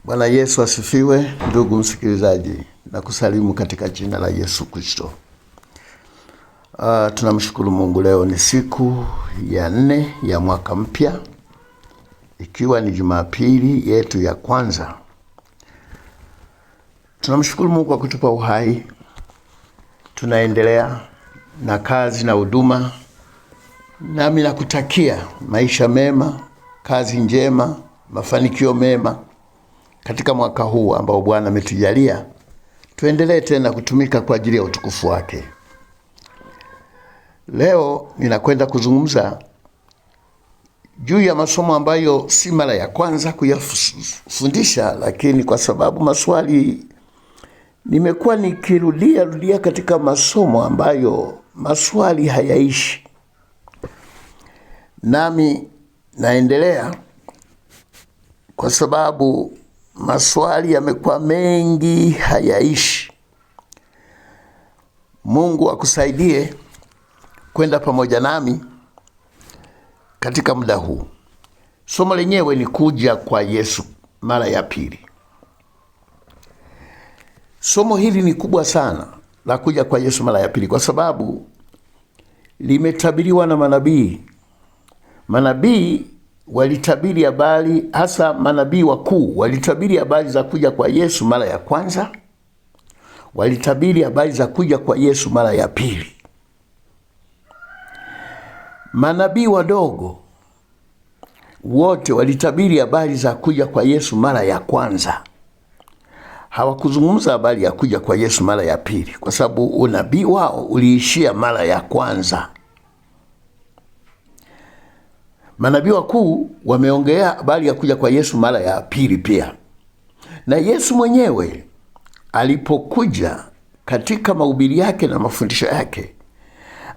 Bwana Yesu asifiwe. Ndugu msikilizaji, na kusalimu katika jina la Yesu Kristo. Tunamshukuru Mungu, leo ni siku ya 4 ya mwaka mpya, ikiwa ni Jumapili yetu ya kwanza. Tunamshukuru Mungu kwa kutupa uhai. Tunaendelea na kazi na huduma, nami nakutakia maisha mema, kazi njema, mafanikio mema katika mwaka huu ambao Bwana ametujalia. Tuendelee tena kutumika kwa ajili ya utukufu wake. Leo ninakwenda kuzungumza juu ya masomo ambayo si mara ya kwanza kuyafundisha, lakini kwa sababu maswali nimekuwa nikirudia katika masomo ambayo maswali hayaishi, nami naendelea kwa sababu maswali yamekuwa mengi, hayaishi. Mungu akusaidie kwenda pamoja nami katika muda huu. Somo lenyewe ni kuja kwa Yesu mara ya pili. Somo hili ni kubwa sana, la kuja kwa Yesu mara ya pili, kwa sababu limetabiriwa na manabii. Manabii walitabiri habari, hasa manabii wakuu walitabiri habari za kuja kwa Yesu mara ya kwanza, walitabiri habari za kuja kwa Yesu mara ya pili. Manabii wadogo wote walitabiri habari za kuja kwa Yesu mara ya kwanza. Hawakuzungumza habari ya kuja kwa Yesu mara ya pili, kwa sababu unabii wao uliishia mara ya kwanza. Manabii wakuu wameongea habari ya kuja kwa Yesu mara ya pili pia. Na Yesu mwenyewe alipokuja katika mahubiri yake na mafundisho yake,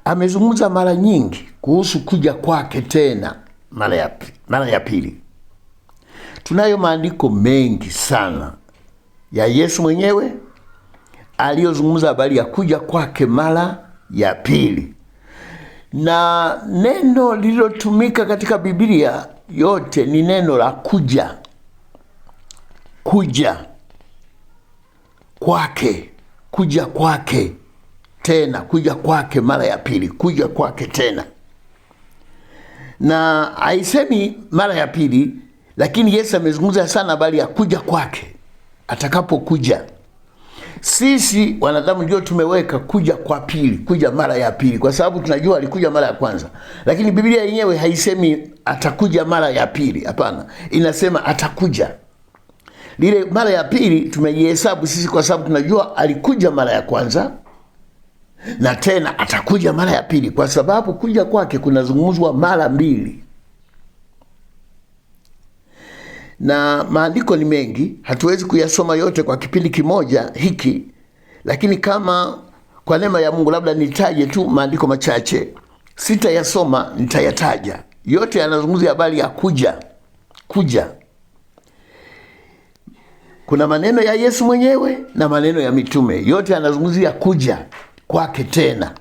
amezungumza mara nyingi kuhusu kuja kwake tena mara ya pili. Tunayo maandiko mengi sana ya Yesu mwenyewe aliyozungumza habari ya kuja kwake mara ya pili. Na neno lililotumika katika Biblia yote ni neno la kuja. Kuja kwake, kuja kwake tena, kuja kwake mara ya pili, kuja kwake tena. Na haisemi mara ya pili, lakini Yesu amezungumza sana habari ya kuja kwake atakapokuja. Sisi wanadamu ndio tumeweka kuja kwa pili, kuja mara ya pili, kwa sababu tunajua alikuja mara ya kwanza. Lakini Biblia yenyewe haisemi atakuja mara ya pili, hapana. Inasema atakuja. Lile mara ya pili tumejihesabu sisi kwa sababu tunajua alikuja mara ya kwanza na tena atakuja mara ya pili, kwa sababu kuja kwake kunazungumzwa mara mbili. Na maandiko ni mengi, hatuwezi kuyasoma yote kwa kipindi kimoja hiki, lakini kama kwa neema ya Mungu labda nitaje tu maandiko machache. Sitayasoma, nitayataja. Yote yanazungumzia habari ya kuja. Kuja. Kuna maneno ya Yesu mwenyewe na maneno ya mitume. Yote yanazungumzia kuja kwake tena.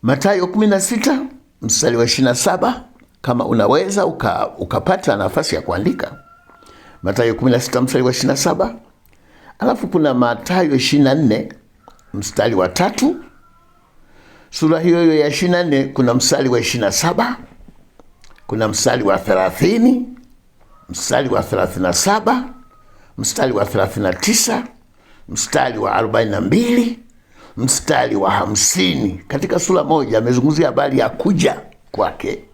Mathayo 16 mstari wa 27, kama unaweza ukapata nafasi ya kuandika. Mathayo 16 mstari wa 27. Alafu kuna Mathayo 24 mstari wa 3. Sura hiyo ya 24 kuna mstari wa 27, kuna mstari wa 30, mstari wa 37, mstari wa 39, mstari wa 42, mstari wa 50. Katika sura moja amezungumzia habari ya kuja kwake.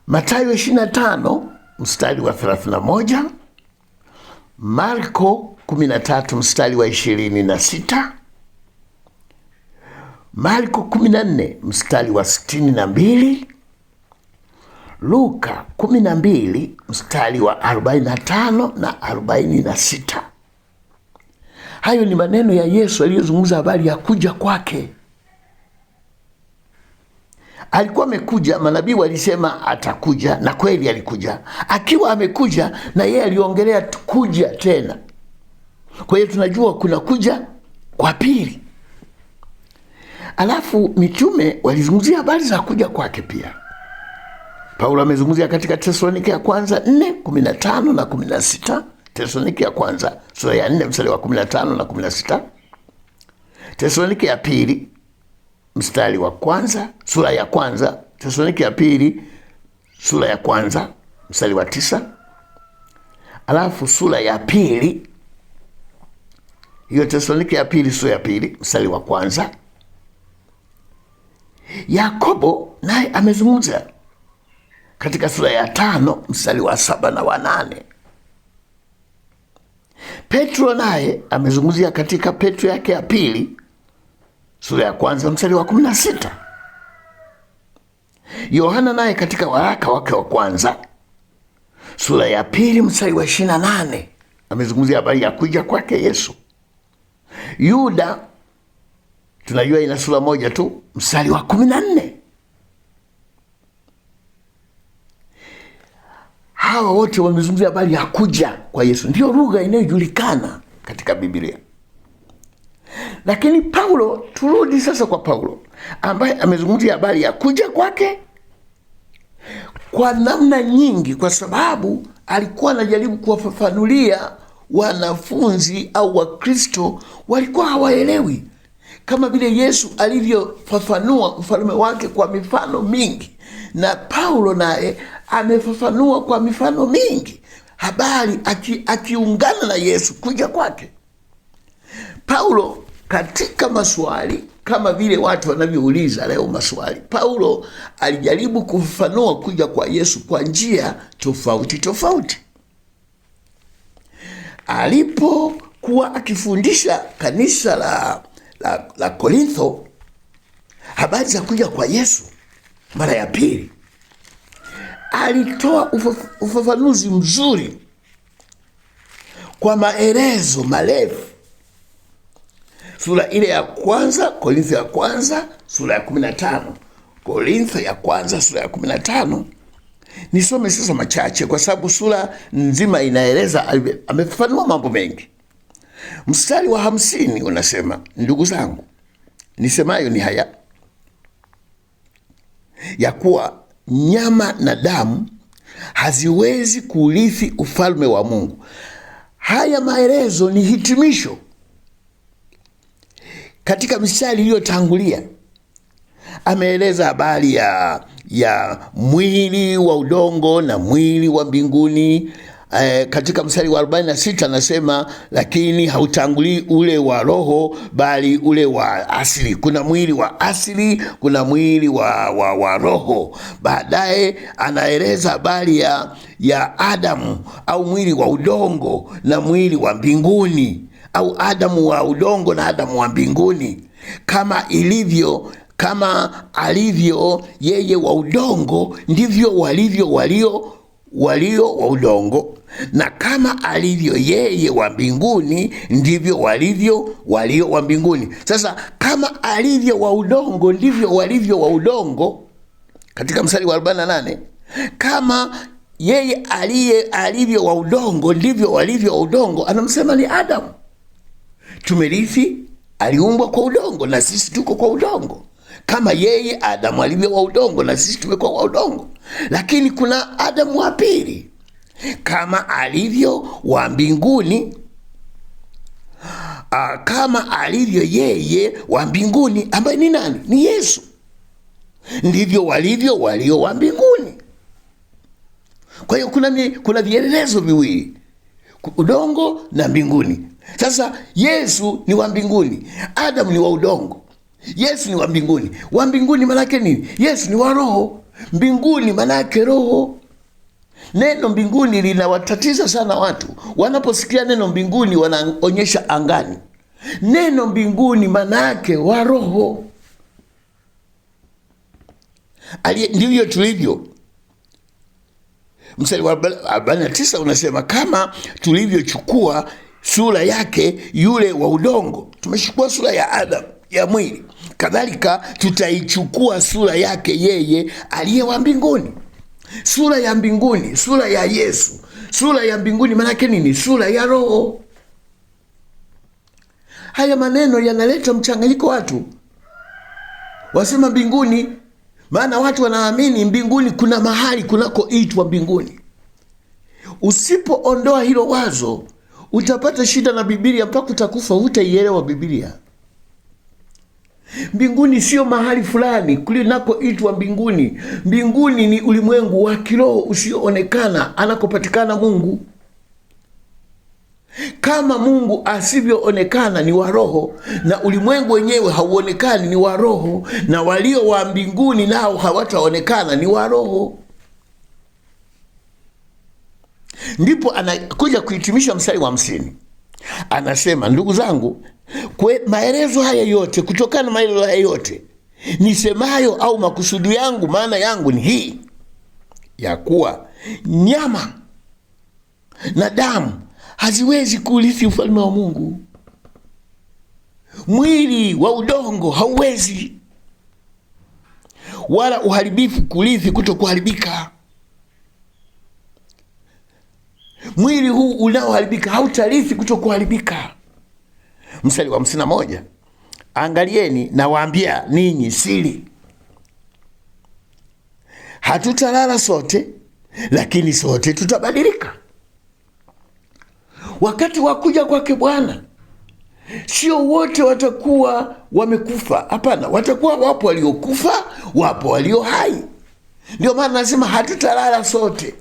Mathayo 25 mstari wa 31, Marko 13 mstari wa 26, Marko 14 mstari wa 62, Luka 12 mstari wa 45 na 46. Hayo ni maneno ya Yesu aliyozungumza habari ya kuja kwake. Alikuwa amekuja, manabii walisema atakuja, na kweli alikuja. Akiwa amekuja, na yeye aliongelea kuja tena. Kwa hiyo tunajua kuna kuja kwa pili. Alafu mitume walizungumzia habari za kuja kwake pia. Paulo amezungumzia katika Tesalonike ya kwanza 4:15 na 16. Tesalonike ya kwanza sura ya 4 mstari wa 15 na 16. Tesalonike ya pili mstari wa kwanza, sura ya kwanza. Tesalonike ya pili sura ya kwanza mstari wa 9. Alafu sura ya pili, hiyo Tesalonike ya pili sura ya pili mstari wa kwanza. Yakobo naye amezungumza katika sura ya 5 mstari wa 7 na wa 8. Petro naye amezungumzia katika Petro yake ya pili sura ya kwanza mstari wa 16. Yohana naye katika waraka wake wa kwanza sura ya pili mstari wa 28 amezungumzia habari ya kuja kwake Yesu. Yuda tunajua ina sura moja tu mstari wa 14. Hawa wote wamezungumzia habari ya kuja kwa Yesu. Ndio lugha inayojulikana katika Biblia. Lakini Paulo, turudi sasa kwa Paulo ambaye amezungumzia habari ya kuja kwake kwa namna nyingi, kwa sababu alikuwa anajaribu kuwafafanulia wanafunzi au Wakristo walikuwa hawaelewi, kama vile Yesu alivyofafanua ufalme wake kwa mifano mingi, na Paulo naye amefafanua kwa mifano mingi habari akiungana na Yesu kuja kwake. Paulo katika maswali, kama vile watu wanavyouliza leo maswali, Paulo alijaribu kufafanua kuja kwa Yesu kwa njia tofauti tofauti. Alipokuwa akifundisha kanisa la Korintho habari za kuja kwa Yesu mara ya pili, alitoa ufafanuzi mzuri kwa maelezo marefu. Sura ile ya kwanza, Korintho ya kwanza sura ya 15. Korintho ya kwanza sura ya 15. Nisome sasa machache kwa sababu sura nzima inaeleza, amefafanua mambo mengi. Mstari wa 50 unasema, ndugu zangu, nisemayo ni haya, ya kuwa nyama na damu haziwezi kuurithi ufalme wa Mungu. Haya maelezo ni hitimisho katika mistari iliyotangulia. Ameeleza habari ya mwili wa udongo na mwili wa mbinguni. Katika mstari wa 46 anasema, lakini hautangulii ule wa roho bali ule wa asili. Kuna mwili wa asili, kuna mwili wa roho. Baadaye anaeleza habari ya Adamu au mwili wa udongo na mwili wa mbinguni, au Adamu wa udongo na Adamu wa mbinguni. Kama alivyo yeye wa udongo, ndivyo walivyo walio wa udongo, na kama alivyo yeye wa mbinguni, ndivyo walio wa mbinguni. Sasa kama alivyo wa udongo ndivyo walivyo wa udongo, katika mstari wa 48, kama yeye alivyo wa udongo ndivyo walivyo wa udongo, anamsema ni Adamu. Tumerithi, aliumbwa kwa udongo na sisi tuko kwa udongo. Kama yeye Adamu alivyo wa udongo na sisi tumekuwa wa udongo. Lakini kuna Adamu wa pili, kama alivyo wa mbinguni, kama alivyo yeye wa mbinguni, ambaye ni nani? Ni Yesu, ndivyo walivyo walio wa mbinguni. Kwa hiyo kuna vielelezo viwili, udongo na mbinguni. Sasa Yesu ni wa mbinguni, Adamu ni wa udongo. Yesu ni wa mbinguni. Wa mbinguni manake nini? Yesu ni wa roho. Mbinguni manake roho. Neno mbinguni linawatatiza sana watu. Wanaposikia neno mbinguni wanaonyesha angani. Neno mbinguni manake wa roho. Ndivyo tulivyo. Mstari wa 49 unasema, kama tulivyochukua sura yake yule wa udongo, tumechukua sura ya Adamu ya mwili, kadhalika tutaichukua sura yake yeye aliye wa mbinguni. Sura ya mbinguni, sura ya Yesu. Sura ya mbinguni manake nini? Sura ya roho. Haya maneno yanaleta mchanganyiko watu. Wasema mbinguni, Maana watu wanaamini mbinguni kuna mahali kunakoitwa mbinguni. Usipoondoa hilo wazo, utapata shida na Biblia mpaka utakufa, hutaielewa Biblia. Mbinguni sio mahali fulani kulinakoitwa mbinguni. Mbinguni ni ulimwengu wa kiroho usioonekana, anakopatikana Mungu. Kama Mungu asivyoonekana ni wa roho, na ulimwengu wenyewe hauonekani ni wa roho, na walio wa mbinguni nao hawataonekana ni wa roho. Ndipo anakuja kuhitimisha mstari wa 50. Anasema, ndugu zangu, maelezo haya yote, kutokana na maelezo haya yote nisemayo au makusudi yangu, maana yangu ni hii, ya kuwa nyama na damu haziwezi kurithi ufalme wa Mungu. Mwili wa udongo hauwezi, wala uharibifu kurithi kutokuharibika. Mwili huu unaoharibika hautarithi kutokuharibika. Mstari wa 51, angalieni nawaambia ninyi siri, hatutalala sote, lakini sote tutabadilika. Wakati wa kuja kwake Bwana, sio wote watakuwa wamekufa. Hapana, watakuwa wapo waliokufa, wapo walio hai. Ndio maana nasema hatutalala sote.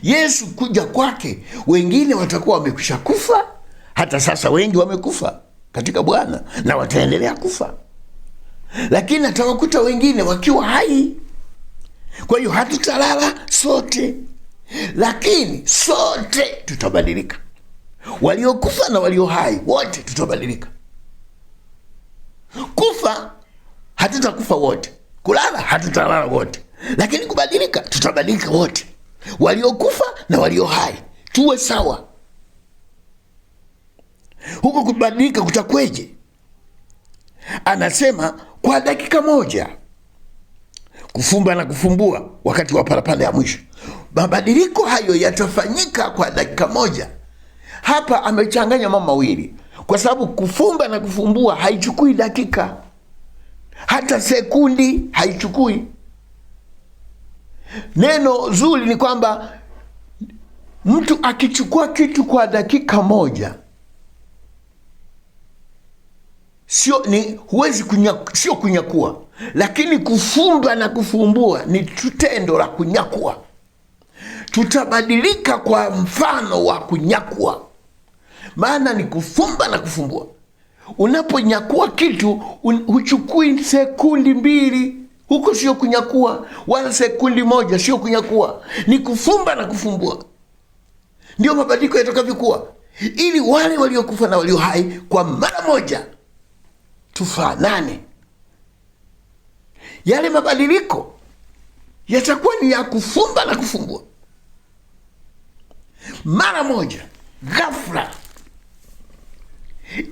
Yesu kuja kwake, wengine watakuwa wamekwisha kufa. Hata sasa wengi wamekufa katika Bwana na wataendelea kufa, lakini atawakuta wengine wakiwa hai. Kwa hiyo hatutalala sote, lakini sote tutabadilika. Waliokufa na walio hai wote tutabadilika. Kufa hatutakufa wote, kulala hatutalala wote, lakini kubadilika tutabadilika wote. Waliokufa na walio hai tuwe sawa. Huko kubadilika kutakweje? Anasema kwa dakika moja, kufumba na kufumbua wakati wa parapanda ya mwisho. Mabadiliko hayo yatafanyika kwa dakika moja. Hapa amechanganya mambo mawili, kwa sababu kufumba na kufumbua haichukui dakika, hata sekundi haichukui. Neno zuri ni kwamba mtu akichukua kitu kwa dakika moja, sio kunyakua, lakini kufumba na kufumbua ni tendo la kunyakua. Tutabadilika kwa mfano wa kunyakua, maana ni kufumba na kufumbua. Unaponyakua kitu huchukui sekundi mbili, huko sio kunyakua, wala sekundi moja sio kunyakua, ni kufumba na kufumbua. Ndio mabadiliko yatakavyokuwa, ili wale waliokufa na walio hai kwa mara moja tufanane. Yale mabadiliko yatakuwa ni ya kufumba na kufumbua mara moja, ghafla,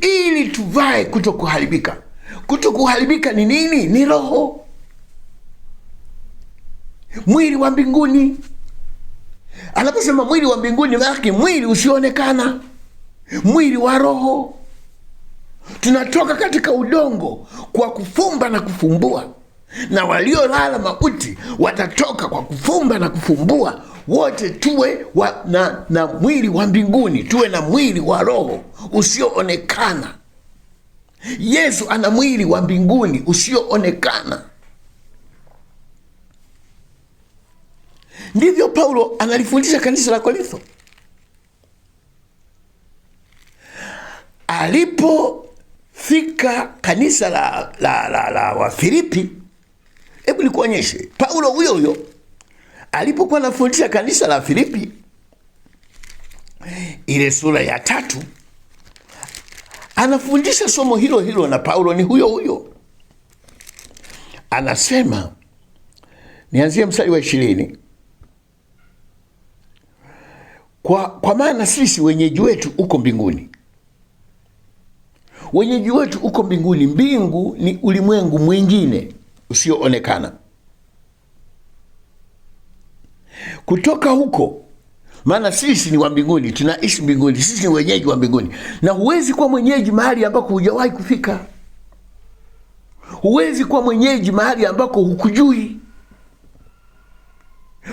ili tuvae kutokuharibika. Kutokuharibika ni nini? Ni roho, mwili wa mbinguni. Anaposema mwili wa mbinguni, maana mwili usioonekana, mwili wa roho. Tunatoka katika udongo kwa kufumba na kufumbua, na waliolala mauti watatoka kwa kufumba na kufumbua. Wote tuwe na mwili wa mbinguni, tuwe na mwili wa roho usioonekana. Yesu ana mwili wa mbinguni usioonekana. Ndivyo Paulo analifundisha kanisa la Korintho. Alipofika kanisa la Wafilipi, hebu nikuonyeshe Paulo huyo huyo alipokuwa anafundisha kanisa la Filipi, ile sura ya 3, anafundisha somo hilo hilo, na Paulo ni huyo huyo. Anasema, nianzie mstari wa 20, kwa maana sisi wenyeji wetu uko mbinguni. Wenyeji wetu uko mbinguni. Mbingu ni ulimwengu mwingine usioonekana. Kutoka huko, maana sisi ni wa mbinguni, tunaishi mbinguni, sisi ni wenyeji wa mbinguni. Na huwezi kuwa mwenyeji mahali ambako hujawahi kufika. Huwezi kuwa mwenyeji mahali ambako hukujui.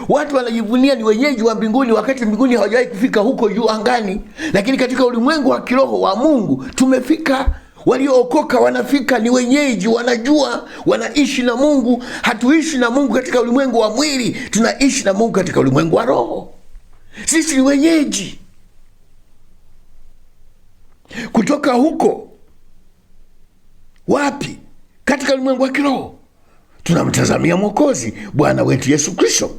Watu wanajivunia ni wenyeji wa mbinguni, wakati mbinguni hawajawahi kufika huko juu angani. Lakini katika ulimwengu wa kiroho wa Mungu tumefika. Waliookoka wanafika, ni wenyeji, wanajua, wanaishi na Mungu. Hatuishi na Mungu katika ulimwengu wa mwili, tunaishi na Mungu katika ulimwengu wa roho. Sisi ni wenyeji. Kutoka huko wapi? Katika ulimwengu wa kiroho. Tunamtazamia Mwokozi, Bwana wetu Yesu Kristo.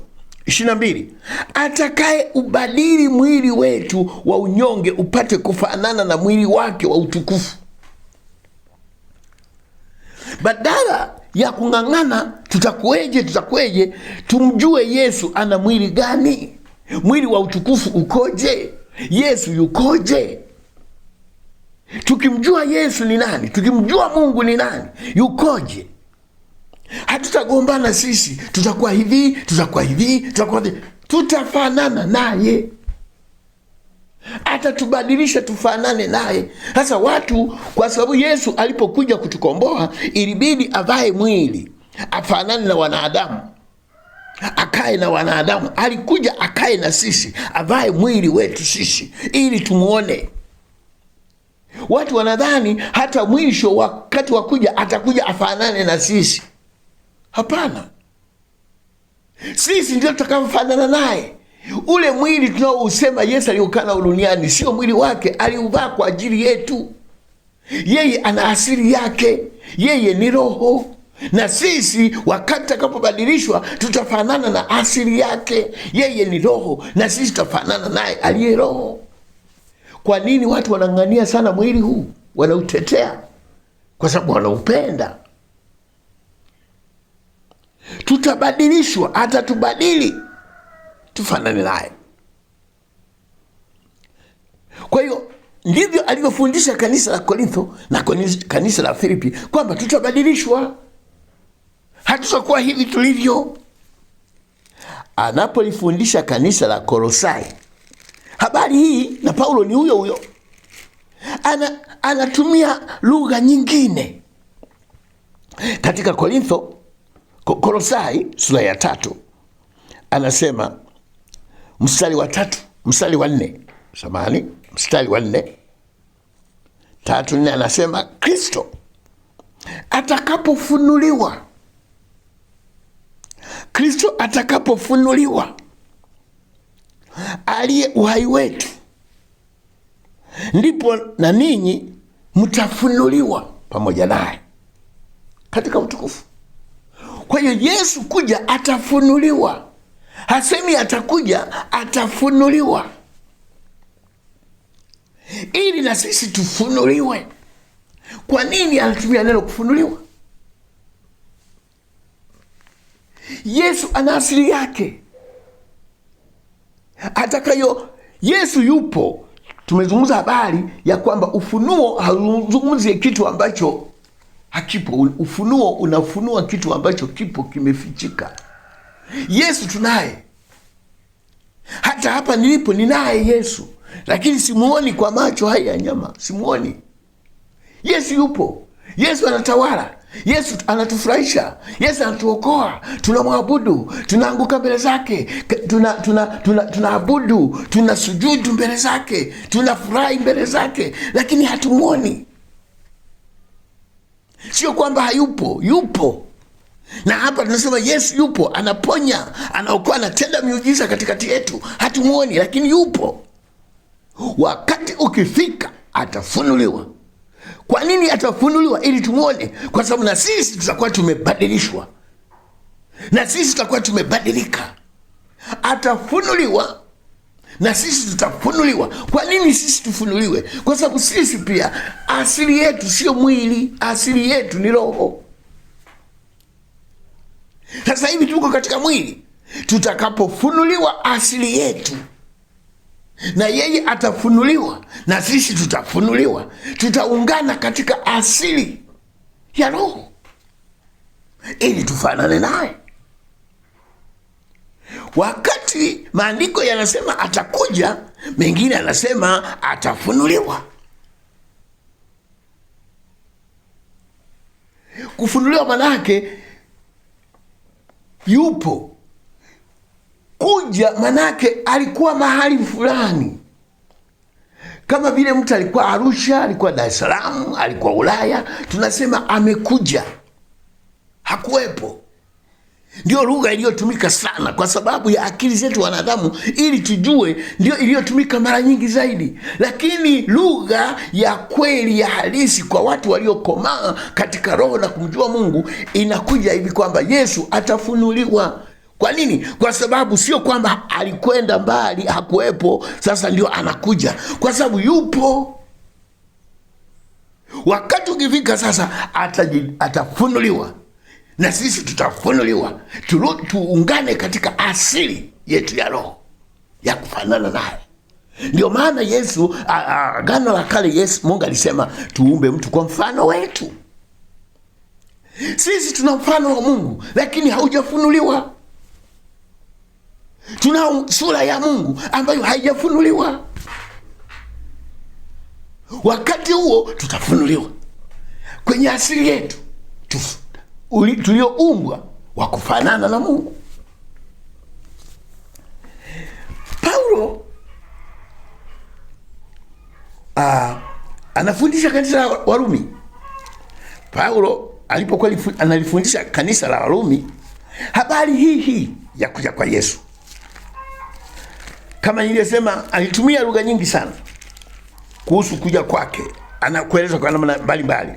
22, atakaye ubadili mwili wetu wa unyonge upate kufanana na mwili wake wa utukufu. Badala ya kung'ang'ana tutakweje, tumjue Yesu ana mwili gani, mwili wa utukufu ukoje, Yesu yukoje. Tukimjua Yesu ni nani, tukimjua Mungu ni nani, yukoje, hatutagombana sisi, tutakuwa hivi, tutafanana naye. Atatubadilisha tufanane naye. Sasa watu, kwa sababu Yesu alipokuja kutukomboa ilibidi avae mwili, afanane na wanadamu, akae na wanadamu. Alikuja akae na sisi, avae mwili wetu sisi ili tumuone. Watu wanadhani hata mwisho wakati wakuja atakuja afanane na sisi. Hapana, sisi ndio tutakaofanana naye. Ule mwili tunaousema Yesu aliukana duniani sio mwili wake, aliuvaa kwa ajili yetu. Yeye ana asili yake, yeye ni roho, na sisi wakati tutakapobadilishwa tutafanana na asili yake. Yeye ni roho na sisi tutafanana naye aliye roho. Kwa nini watu wanang'ania sana mwili huu, wanautetea? Kwa sababu wanaupenda. Tutabadilishwa, atatubadili tufanane naye. Kwa hiyo ndivyo alivyofundisha kanisa la Korintho na kanisa la Filipi, kwamba tutabadilishwa, hatutakuwa hivi tulivyo. Anapolifundisha kanisa la Kolosai habari hii, na Paulo ni huyo huyo, anatumia lugha nyingine. Katika Kolosai sura ya 3 anasema mstari wa 4, 3:4 anasema Kristo atakapofunuliwa, aliye uhai wetu, ndipo na ninyi mtafunuliwa pamoja naye katika utukufu. Kwa hiyo Yesu kuja atafunuliwa. Hasemi atakuja, atafunuliwa, ili na sisi tufunuliwe. Kwa nini anatumia neno kufunuliwa? Yesu ana asili yake atakayo. Yesu yupo. Tumezungumza habari ya kwamba ufunuo hauzungumzi kitu ambacho hakipo. Ufunuo unafunua kitu ambacho kipo, kimefichika. Yesu tunaye. Hata hapa nilipo ninaye Yesu, lakini simuoni kwa macho haya ya nyama, simuoni. Yesu yupo. Yesu anatawala. Yesu anatufurahisha. Yesu anatuokoa. Tunamwabudu, tunaanguka mbele zake, tunaabudu, tunasujudu mbele zake, tunafurahi mbele zake, lakini hatumuoni. Sio kwamba hayupo, yupo. Na hapa tunasema Yesu yupo, anaponya, anaokoa, anatenda miujiza katikati yetu. Hatumuoni, lakini yupo. Wakati ukifika atafunuliwa. Kwa nini atafunuliwa? Ili tumuone. Kwa sababu na sisi tutakuwa tumebadilishwa, na sisi tutakuwa tumebadilika. Atafunuliwa na sisi tutafunuliwa. Kwa nini sisi tufunuliwe? Kwa sababu sisi pia asili yetu sio mwili, asili yetu ni roho. Sasa hivi tuko katika mwili. Tutakapofunuliwa asili yetu, na yeye atafunuliwa, na sisi tutafunuliwa, tutaungana katika asili ya roho ili tufanane naye. Wakati maandiko yanasema atakuja, mengine yanasema atafunuliwa. Kufunuliwa manake yupo. Kuja manake alikuwa mahali fulani, kama vile mtu alikuwa Arusha, alikuwa Dar es Salaam, alikuwa Ulaya, tunasema amekuja, hakuwepo. Ndio lugha iliyotumika sana kwa sababu ya akili zetu wanadamu, ili tujue, ndio iliyotumika mara nyingi zaidi. Lakini lugha ya kweli ya halisi kwa watu waliokomaa katika roho na kumjua Mungu inakuja hivi kwamba Yesu atafunuliwa. Kwa nini? Kwa sababu sio kwamba alikwenda mbali, hakuwepo, sasa ndio anakuja, kwa sababu yupo. Wakati ukifika sasa atafunuliwa, na sisi tutafunuliwa, tuungane katika asili yetu ya roho ya kufanana naye. Ndio maana Yesu, Agano la Kale, Yesu Mungu alisema tuumbe mtu kwa mfano wetu. Sisi tuna mfano wa Mungu lakini haujafunuliwa. Tuna sura ya Mungu ambayo haijafunuliwa. Wakati huo tutafunuliwa kwenye asili yetu tulioumbwa wa kufanana na Mungu. Paulo anafundisha kanisa la Warumi. Paulo alipokuwa analifundisha kanisa la Warumi habari hii ya kuja kwa Yesu, kama niliyosema, alitumia lugha nyingi sana kuhusu kuja kwake, anakueleza kwa namna mbalimbali.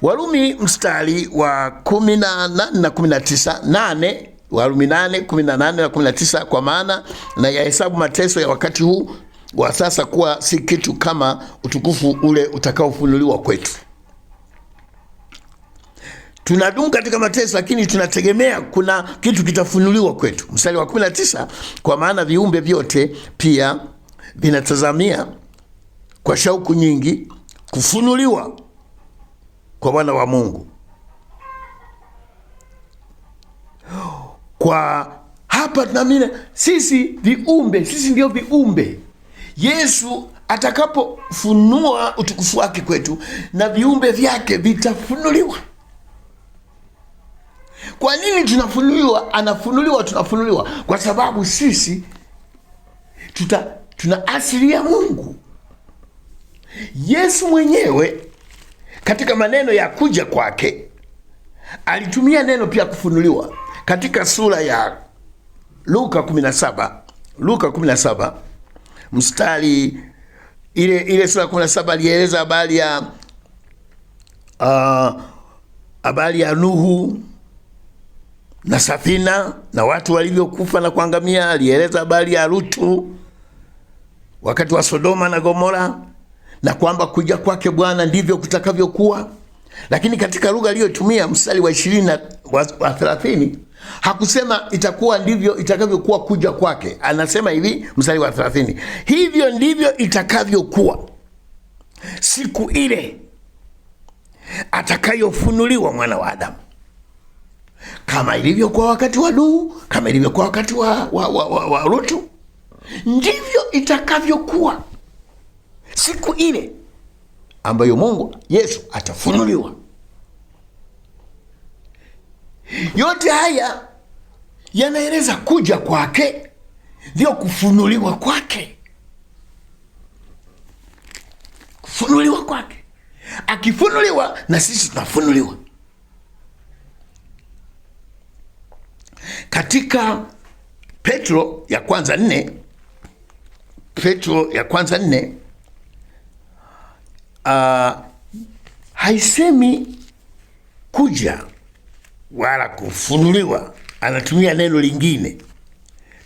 Warumi mstari wa 18 na 19, Warumi 8:18 na 19, kwa maana na yahesabu mateso ya wakati huu wa sasa kuwa si kitu kama utukufu ule utakaofunuliwa kwetu. Tunadumu katika mateso, lakini tunategemea kuna kitu kitafunuliwa kwetu. Mstari wa 19, kwa maana viumbe vyote pia vinatazamia kwa shauku nyingi kufunuliwa kwa wana wa Mungu. Kwa hapa tunaamini sisi viumbe, sisi ndio viumbe. Yesu atakapofunua utukufu wake kwetu, na viumbe vyake vitafunuliwa. Kwa nini tunafunuliwa? Kwa sababu sisi tuna asili ya Mungu. Yesu mwenyewe katika maneno ya kuja kwake alitumia neno pia kufunuliwa. Katika sura ya Luka 17 mstari ile sura 17 alieleza habari ya Nuhu na safina na watu walivyokufa na kuangamia. Alieleza habari ya Lutu wakati wa Sodoma na Gomora, na kwamba kuja kwake Bwana ndivyo kutakavyokuwa. Lakini katika lugha aliyotumia mstari wa 20 na wa 30 hakusema itakuwa ndivyo itakavyokuwa kuja kwake. Anasema hivi mstari wa 30, hivyo ndivyo itakavyokuwa siku ile atakayofunuliwa mwana wa Adamu. Kama ilivyokuwa wakati wa Nuhu, kama ilivyokuwa wakati wa Lutu, ndivyo itakavyokuwa siku ile ambayo Mungu Yesu atafunuliwa. Yote haya yanaeleza kuja kwake, ndio kufunuliwa kwake. Kufunuliwa kwake, akifunuliwa na sisi tunafunuliwa. Katika Petro ya kwanza 4 haisemi kuja wala kufunuliwa, anatumia neno lingine.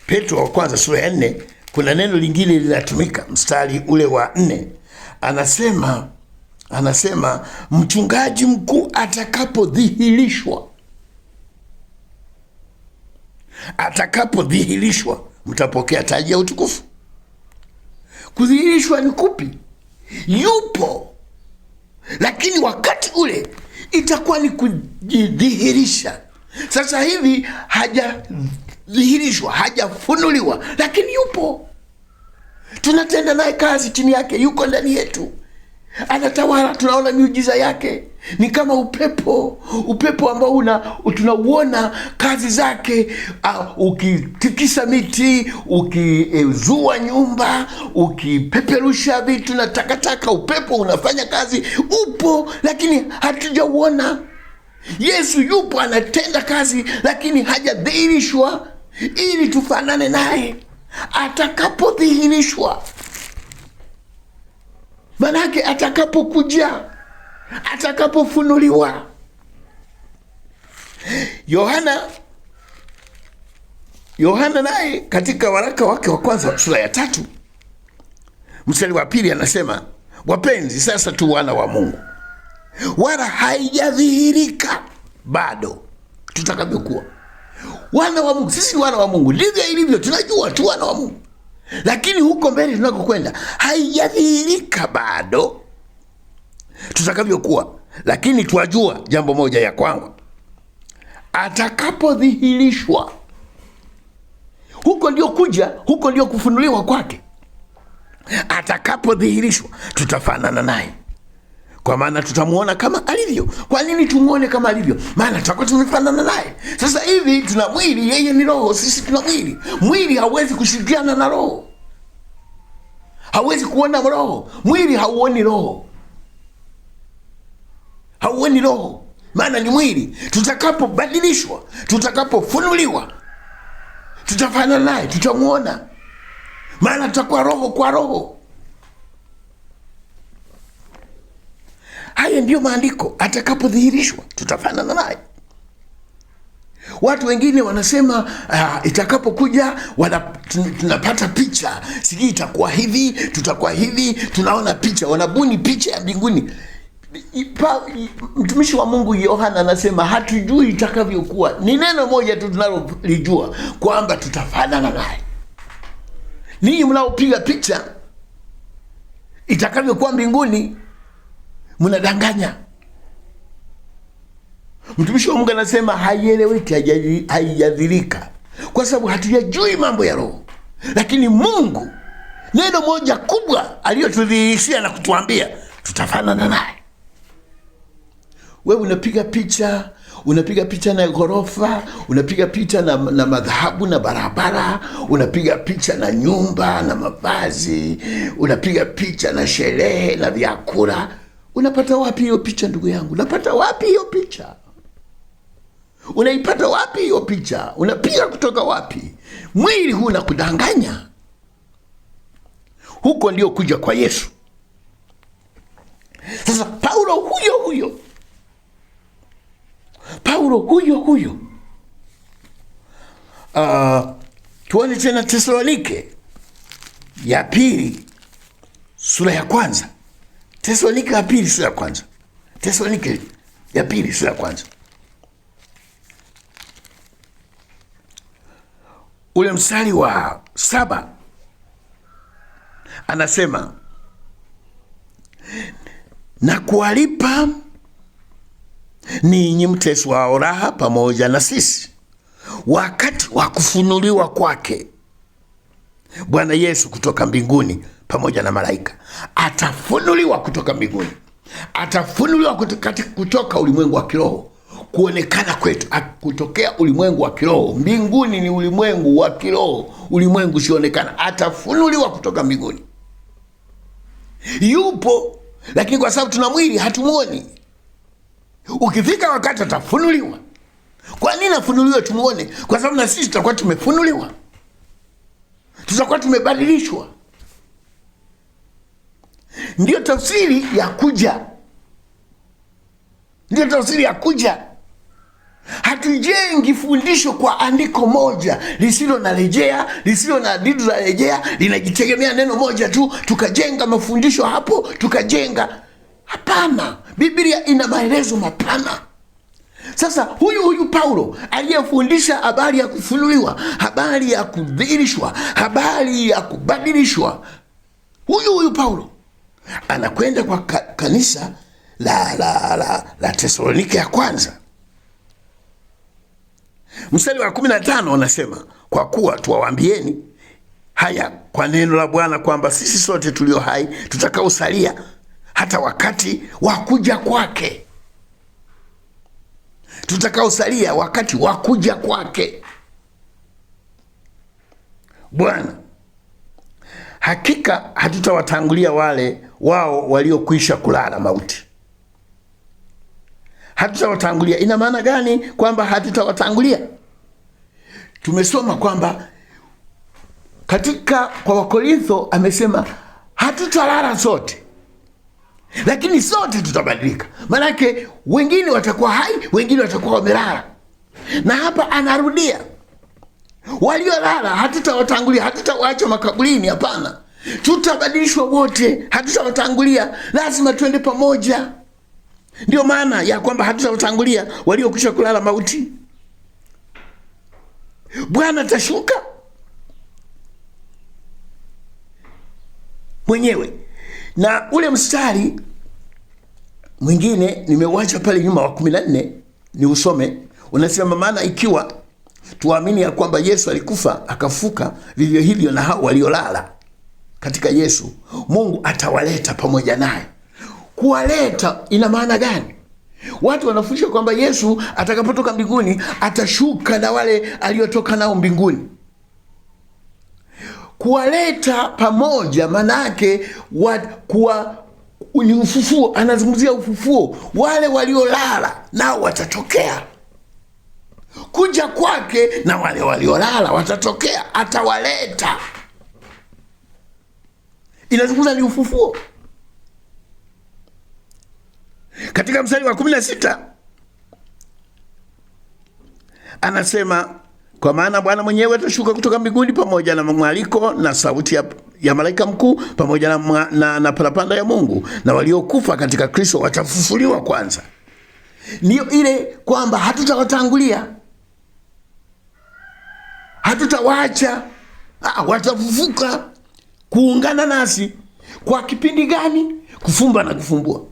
Petro wa kwanza sura ya 4 kuna neno lingine linatumika mstari ule wa 4. Anasema mchungaji mkuu atakapodhihirishwa mtapokea taji ya utukufu. Kudhihirishwa ni kupi? Yupo, lakini wakati ule itakuwa ni kujidhihirisha. Sasa hivi hajadhihirishwa, hajafunuliwa, lakini yupo. Tunatenda naye kazi chini yake, yuko ndani yetu. anatawala. Tunaona miujiza yake ni kama upepo ambao tunauona kazi zake. Ukitikisa miti, ukizua nyumba, ukipeperusha vitu na takataka, upepo unafanya kazi. Upo, lakini hatujauona. Yesu yupo, anatenda kazi, lakini hajadhihirishwa ili tufanane naye. Atakapodhihirishwa, manake atakapokuja, atakapofunuliwa. Yohana naye katika waraka wake wa kwanza sura ya 3 mstari wa 2 anasema, wapenzi, sasa tu wana wa Mungu, wala haijadhihirika bado tutakavyokuwa wana wa Mungu. Sisi wana wa Mungu, ndivyo ilivyo, tunajua tu wana wa Mungu, lakini huko mbele tunakokwenda haijadhihirika bado tutakavyokuwa. Lakini twajua jambo moja, ya kwamba atakapodhihirishwa, huko ndio kuja, huko ndio kufunuliwa kwake. Atakapodhihirishwa tutafanana naye, kwa maana tutamuona kama alivyo. Kwa nini tumuone kama alivyo? Maana tutakuwa tumefanana naye. Sasa hivi tuna mwili, yeye ni roho, sisi tuna mwili. Mwili hauwezi kushirikiana na roho, hauwezi kuona roho. Mwili hauoni roho, hauoni roho, maana ni mwili. Tutakapobadilishwa, tutakapofunuliwa, tutafanana naye, tutamuona, maana tutakuwa roho kwa roho. Haya ndiyo maandiko, atakapodhihirishwa tutafanana naye. Watu wengine wanasema itakapokuja tunapata picha, sijui itakuwa hivi, tutakuwa hivi, tunaona picha, wanabuni picha ya mbinguni. Mtumishi wa Mungu Yohana anasema hatujui itakavyokuwa. Ni neno moja tu tunalolijua, kwamba tutafanana naye. Ninyi mnaopiga picha itakavyokuwa mbinguni, mnadanganya. Mtumishi wa Mungu anasema haieleweki, haijadhirika, kwa sababu hatujajui mambo ya roho. Lakini Mungu, neno moja kubwa aliyotudhihirishia na kutuambia, tutafanana naye. Wewe unapiga picha na ghorofa, unapiga picha na madhahabu na barabara, unapiga picha na nyumba na mavazi, unapiga picha na sherehe na vyakula. Unapata wapi hiyo picha, ndugu yangu? Unapata wapi hiyo picha? Unaipata wapi hiyo picha? Unapiga kutoka wapi? Mwili huu unakudanganya. Huko ndio kuja kwa Yesu. Sasa Paulo huyo tuone tena Tesalonike ya pili sura ya kwanza. Tesalonike ya pili sura ya kwanza. Tesalonike ya pili sura ya kwanza, ule mstari wa 7 anasema, na kuwalipa ninyi mteswao raha pamoja na sisi wakati wa kufunuliwa kwake Bwana Yesu kutoka mbinguni pamoja na malaika. Atafunuliwa kutoka mbinguni, atafunuliwa kutoka ulimwengu wa kiroho kuonekana kwetu, kutokea ulimwengu wa kiroho. Mbinguni ni ulimwengu wa kiroho, ulimwengu usioonekana. Atafunuliwa kutoka mbinguni. Yupo, lakini kwa sababu tuna mwili hatumuoni. Ukifika wakati atafunuliwa. Kwa nini afunuliwe tumuone? Kwa sababu na sisi tutakuwa tumefunuliwa, tutakuwa tumebadilishwa. Ndiyo tafsiri ya kuja, ndiyo tafsiri ya kuja. Hatujengi fundisho kwa andiko moja lisilo na rejea, lisilo na hadidu za rejea, linajitegemea neno moja tu, tukajenga mafundisho hapo, tukajenga. Hapana, Biblia ina maelezo mapana. Sasa huyu Paulo aliyefundisha habari ya kufunuliwa, habari ya kudhihirishwa, habari ya kubadilishwa, huyu Paulo anakwenda kwa kanisa la Tesalonike ya kwanza. Mstari wa 15 anasema, kwa kuwa tuwaambieni haya kwa neno la Bwana, kwamba sisi sote tulio hai tutakaosalia hata wakati wa kuja kwake. Tutakaosalia wakati wa kuja kwake Bwana. Hakika hatutawatangulia wao waliokwisha kulala mauti. Hatutawatangulia. Ina maana gani kwamba hatutawatangulia? Tumesoma kwamba kwa Wakorintho amesema hatutalala sote, lakini sote tutabadilika. Maanake wengine watakuwa hai, wengine watakuwa wamelala. Na hapa anarudia, waliolala hatutawatangulia, hatutawaacha makaburini. Hapana, tutabadilishwa wote, hatutawatangulia, lazima tuende pamoja. Ndio maana ya kwamba hatutawatangulia waliokwisha kulala mauti. Bwana atashuka mwenyewe. Na ule mstari mwingine nimeuacha pale nyuma wa 14 ni usome, unasema maana ikiwa tuamini ya kwamba Yesu alikufa akafuka, vivyo hivyo na hao waliolala katika Yesu Mungu atawaleta pamoja naye. Kuwaleta ina maana gani? Watu wanafundisha kwamba Yesu atakapotoka mbinguni atashuka na wale aliotoka nao mbinguni. Kuwaleta pamoja manake ni ufufuo. Anazungumzia ufufuo. Wale waliolala nao watatokea. Kuja kwake na wale waliolala watatokea, atawaleta. Inazungumza ni ufufuo. Katika mstari wa 16 anasema kwa maana Bwana mwenyewe atashuka kutoka mbinguni pamoja na mwaliko na sauti ya malaika mkuu pamoja na parapanda ya Mungu, na waliokufa katika Kristo watafufuliwa kwanza. Ndio ile kwamba hatutawatangulia, hatutawaacha, watafufuka kuungana nasi. Kwa kipindi gani? Kufumba na kufumbua.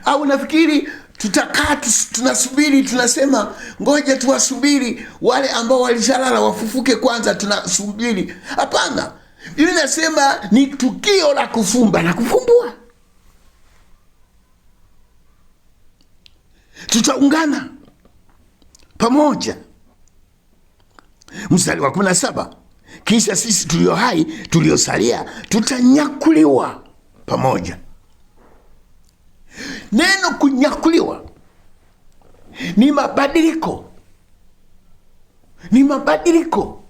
Au nafikiri tutakaa tunasubiri, tunasema ngoja tuwasubiri wale ambao walishalala wafufuke kwanza, tunasubiri? Hapana, Biblia inasema ni tukio la kufumba na kufumbua. Tutaungana pamoja. Mstari wa 17, kisha sisi tulio hai tuliosalia tutanyakuliwa pamoja. Neno kunyakuliwa ni mabadiliko, ni mabadiliko.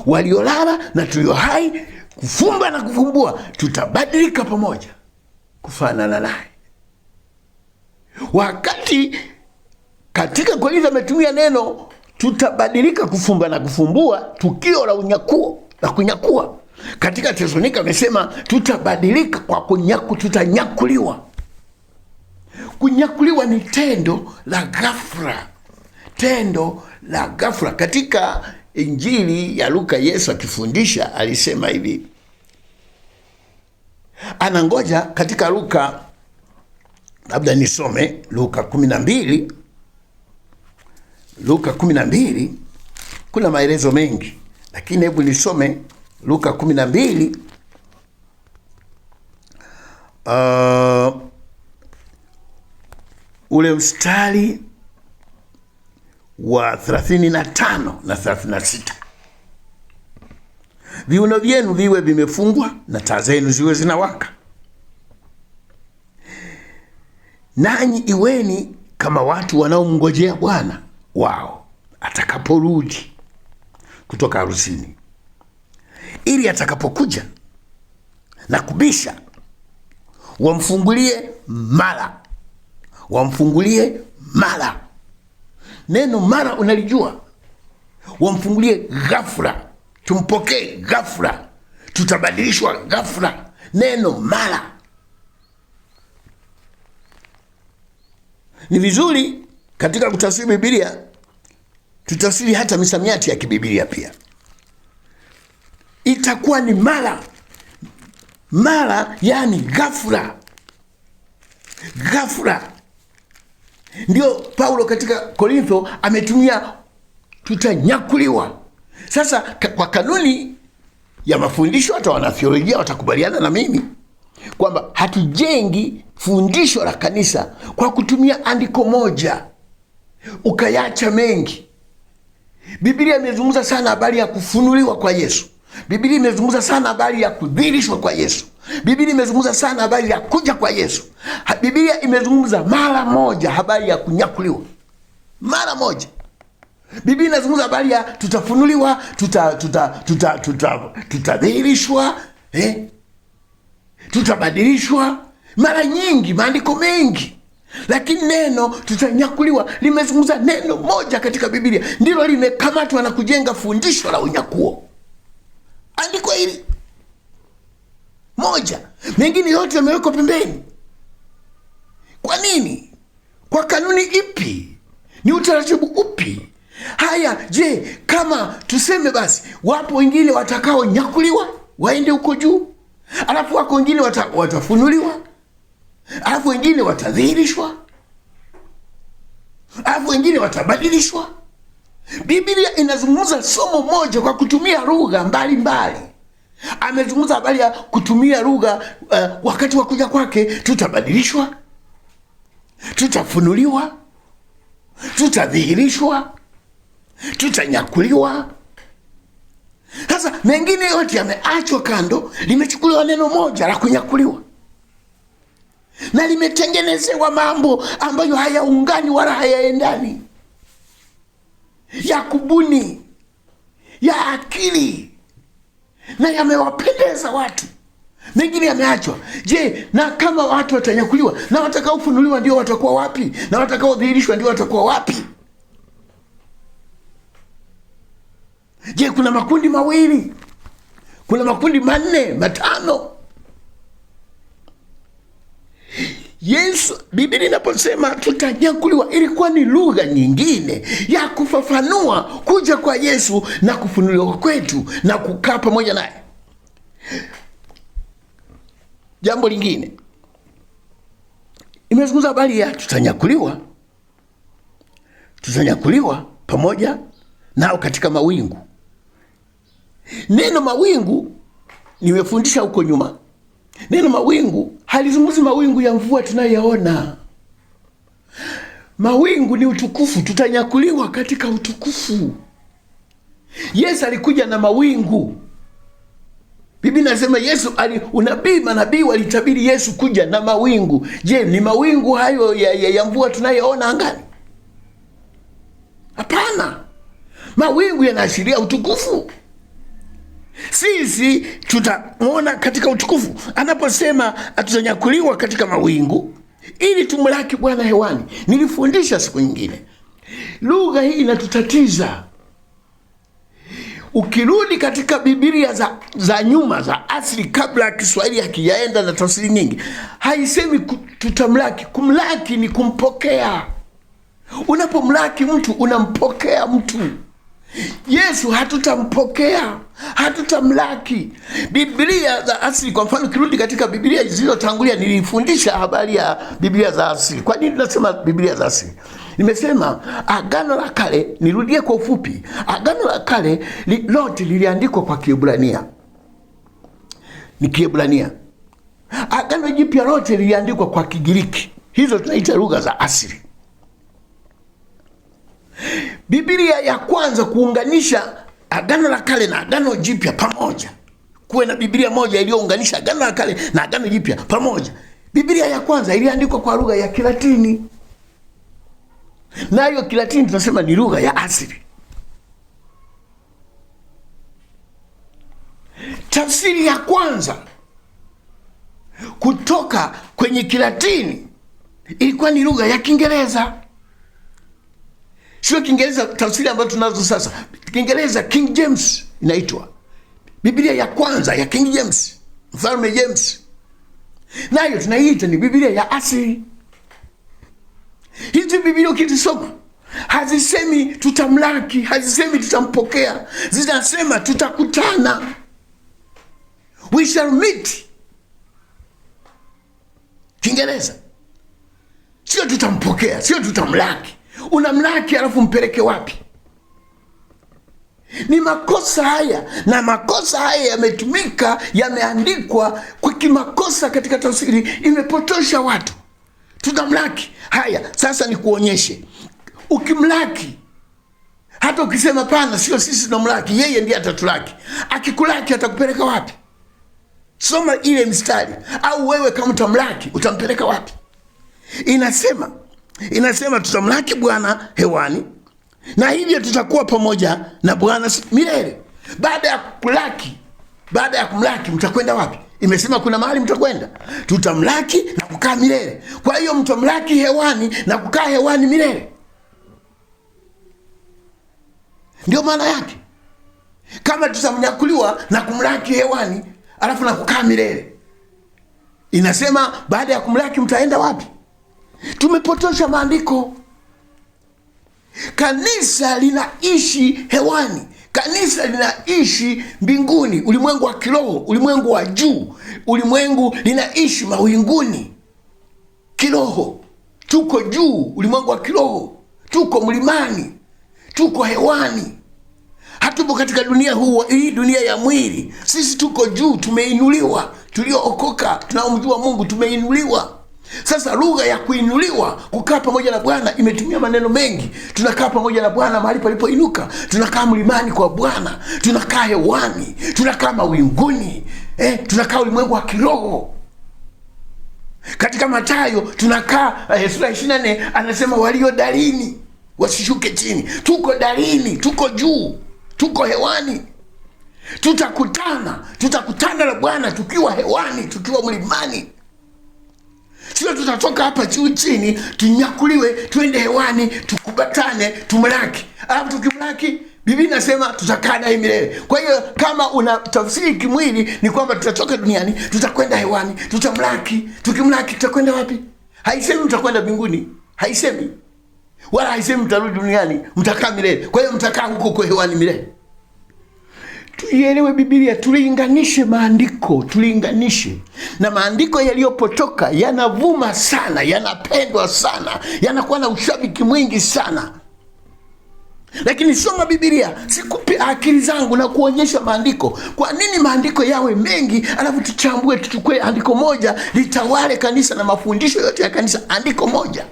Waliolala na tulio hai, kufumba na kufumbua, tutabadilika pamoja kufanana naye. Wakati katika Korintho ametumia neno tutabadilika, kufumba na kufumbua, tukio la unyakuo, la kunyakua. Katika Thesalonika amesema tutabadilika kwa tutanyakuliwa. Kunyakuliwa ni tendo la ghafla, tendo la ghafla. Katika Injili ya Luka Yesu akifundisha alisema hivi, anangoja katika Luka, labda nisome Luka 12. Luka 12 kuna maelezo mengi, lakini hebu nisome Luka 12 ule mstari wa 35 na 36. Viuno vyenu viwe vimefungwa na taa zenu ziwe zinawaka, nanyi iweni kama watu wanaomngojea Bwana wao atakaporudi kutoka harusini, ili atakapokuja na kubisha wamfungulie mara. Wamfungulie mara. Neno mara unalijua, wamfungulie ghafla, tumpokee ghafla, tutabadilishwa ghafla. Neno mara ni vizuri katika kutafsiri Biblia tutafsiri hata misamiati ya kibiblia pia. Itakuwa ni mara. Mara yani ghafla. Ghafla. Ndio Paulo katika Korintho ametumia tutanyakuliwa. Sasa kwa kanuni ya mafundisho, hata wanatheolojia watakubaliana na mimi kwamba hatujengi fundisho la kanisa kwa kutumia andiko moja ukayacha mengi. Biblia imezungumza sana habari ya kufunuliwa kwa Yesu. Biblia imezungumza sana habari ya kudhihirishwa kwa Yesu. Biblia imezungumza sana habari ya kuja kwa Yesu. Biblia imezungumza mara moja habari ya kunyakuliwa. Mara moja. Biblia inazungumza habari ya tutafunuliwa, tutadhihirishwa, tutabadilishwa. Mara nyingi, maandiko mengi. Lakini neno tutanyakuliwa limezungumza neno moja katika Biblia, ndilo limekamatwa na kujenga fundisho la unyakuo. Andiko hili moja, mengine yote yamewekwa pembeni. Kwa nini? Kwa kanuni ipi? Ni utaratibu upi? Haya, je, kama tuseme basi wapo wengine watakao nyakuliwa waende huko juu, alafu wako wengine watafunuliwa, alafu wengine watadhihirishwa, alafu wengine watabadilishwa. Biblia inazungumza somo moja kwa kutumia lugha mbalimbali. Amezungumza habari ya kutumia lugha wakati wa kuja kwake, tutabadilishwa, tutafunuliwa, tutadhihirishwa, tutanyakuliwa. Sasa mengine yote yameachwa kando, limechukuliwa neno moja la kunyakuliwa, na limetengenezewa mambo ambayo hayaungani wala hayaendani, ya kubuni, ya akili, na yamewapendeza watu. Mengine yameachwa. Je, na kama watu watanyakuliwa, na watakaofunuliwa ndio watakuwa wapi? Na watakaodhihirishwa ndio watakuwa wapi? Je, kuna makundi mawili? Kuna makundi manne, matano? Yesu, Biblia inaposema tutanyakuliwa, ilikuwa ni lugha nyingine ya kufafanua kuja kwa Yesu na kufunuliwa kwetu na kukaa pamoja naye. Jambo lingine, imezungumza habari ya tutanyakuliwa pamoja nao katika mawingu. Neno mawingu nimefundisha huko nyuma. Neno mawingu halizungumzi mawingu ya mvua tunayoyaona. Mawingu ni utukufu, tutanyakuliwa katika utukufu. Yesu alikuja na mawingu. Biblia inasema Yesu manabii walitabiri Yesu kuja na mawingu. Je, ni mawingu hayo ya mvua tunayoona angani? Hapana. Mawingu yanaashiria utukufu. Sisi tutamuona katika utukufu. Anaposema tutanyakuliwa katika mawingu ili tumlaki Bwana hewani. Nilifundisha siku nyingine. Lugha hii inatutatiza. Ukirudi katika Biblia za nyuma za asili, kabla ya Kiswahili hakijaenda na tafsiri nyingi, haisemi tutamlaki. Kumlaki ni kumpokea. Unapomlaki mtu unampokea mtu. Yesu hatutampokea, hatutamlaki. Biblia za asili, kwa mfano kirudi katika Biblia zilizotangulia, nilifundisha habari ya Biblia za asili. Kwa nini nasema Biblia za asili? Nimesema Agano la Kale, nirudie kwa ufupi. Agano la Kale lote liliandikwa kwa Kiebrania. Ni Kiebrania. Agano Jipya lote liliandikwa kwa Kigiriki. Hizo tunaita lugha za asili. Biblia ya kwanza kuunganisha Agano la Kale na Agano Jipya pamoja, kuwe na Biblia moja iliyounganisha Agano la Kale na Agano Jipya pamoja. Biblia ya kwanza iliandikwa kwa lugha ya Kilatini. Nayo Kilatini tunasema ni lugha ya asili. Tafsiri ya kwanza kutoka kwenye Kilatini ilikuwa ni lugha ya Kiingereza. Sio Kiingereza tafsiri ambayo tunazo sasa. Kiingereza King James inaitwa. Biblia ya kwanza ya King James, Mfalme James, nayo tunaiita ni Biblia ya asili. Hizi Biblia ukizisoma hazisemi tutamlaki, hazisemi tutampokea, zinasema tutakutana. We shall meet. Kiingereza. Sio tutampokea, sio tutamlaki. Unamlaki alafu mpeleke wapi? Ni makosa haya, na makosa haya yametumika, yameandikwa kwa kimakosa katika tafsiri, imepotosha watu. Tutamlaki. Haya, sasa ni kuonyeshe, ukimlaki, hata ukisema pana, sio sisi tunamlaki, yeye ndiye atatulaki. Akikulaki atakupeleka wapi? Soma ile mstari. Au wewe kama utamlaki, utampeleka wapi? Inasema tutamlaki Bwana hewani, na hivyo tutakuwa pamoja na Bwana milele. Baada ya kumlaki mtakwenda wapi? Imesema kuna mahali mtakwenda. Tutamlaki na kukaa milele. Kwa hiyo mtamlaki hewani na kukaa hewani milele. Ndio maana yake. Kama tutamnyakuliwa na kumlaki hewani alafu na kukaa milele, inasema baada ya kumlaki mtaenda wapi? Tumepotosha maandiko. Kanisa linaishi hewani. Kanisa linaishi mbinguni, ulimwengu wa kiroho, ulimwengu wa juu. Ulimwengu linaishi mawinguni kiroho. Tuko juu, ulimwengu wa kiroho. Tuko mlimani, tuko hewani. Hatupo katika hii dunia ya mwili. Sisi tuko juu, tumeinuliwa. Tuliookoka, tunaomjua Mungu, tumeinuliwa. Sasa lugha ya kuinuliwa, kukaa pamoja na Bwana, imetumia maneno mengi. Tunakaa pamoja na Bwana mahali palipoinuka. Tunakaa mlimani kwa Bwana. Tunakaa hewani. Tunakaa mawinguni. Tunakaa ulimwengu wa kiroho. Katika Mathayo tunakaa, sura 24 anasema walio darini wasishuke chini. Tuko darini, tuko juu, tuko hewani. Tutakutana na Bwana tukiwa hewani, tukiwa mlimani. Sio tutatoka hapa juu chini, tunyakuliwe, tuende hewani, tukubatane, tumlaki. Alafu tukimlaki, Biblia inasema tutakaa naye milele. Kwa hiyo kama una tafsiri kimwili ni kwamba tutatoka duniani, tutakwenda hewani, tutamlaki. Tukimlaki tutakwenda wapi? Haisemi mtakwenda mbinguni. Haisemi. Wala haisemi mtarudi duniani, mtakaa milele. Kwa hiyo mtakaa huko hewani milele. Tuielewe Biblia, tuliinganishe maandiko, tuliinganishe. Na maandiko yaliyopotoka yanavuma sana, yanapendwa sana, yanakuwa na ushabiki mwingi sana. Lakini soma Biblia, sikupe akili zangu na kuonyesha maandiko. Kwa nini maandiko yawe mengi, alafu tuchambue, tuchukue andiko moja litawale kanisa na mafundisho yote ya kanisa, andiko moja.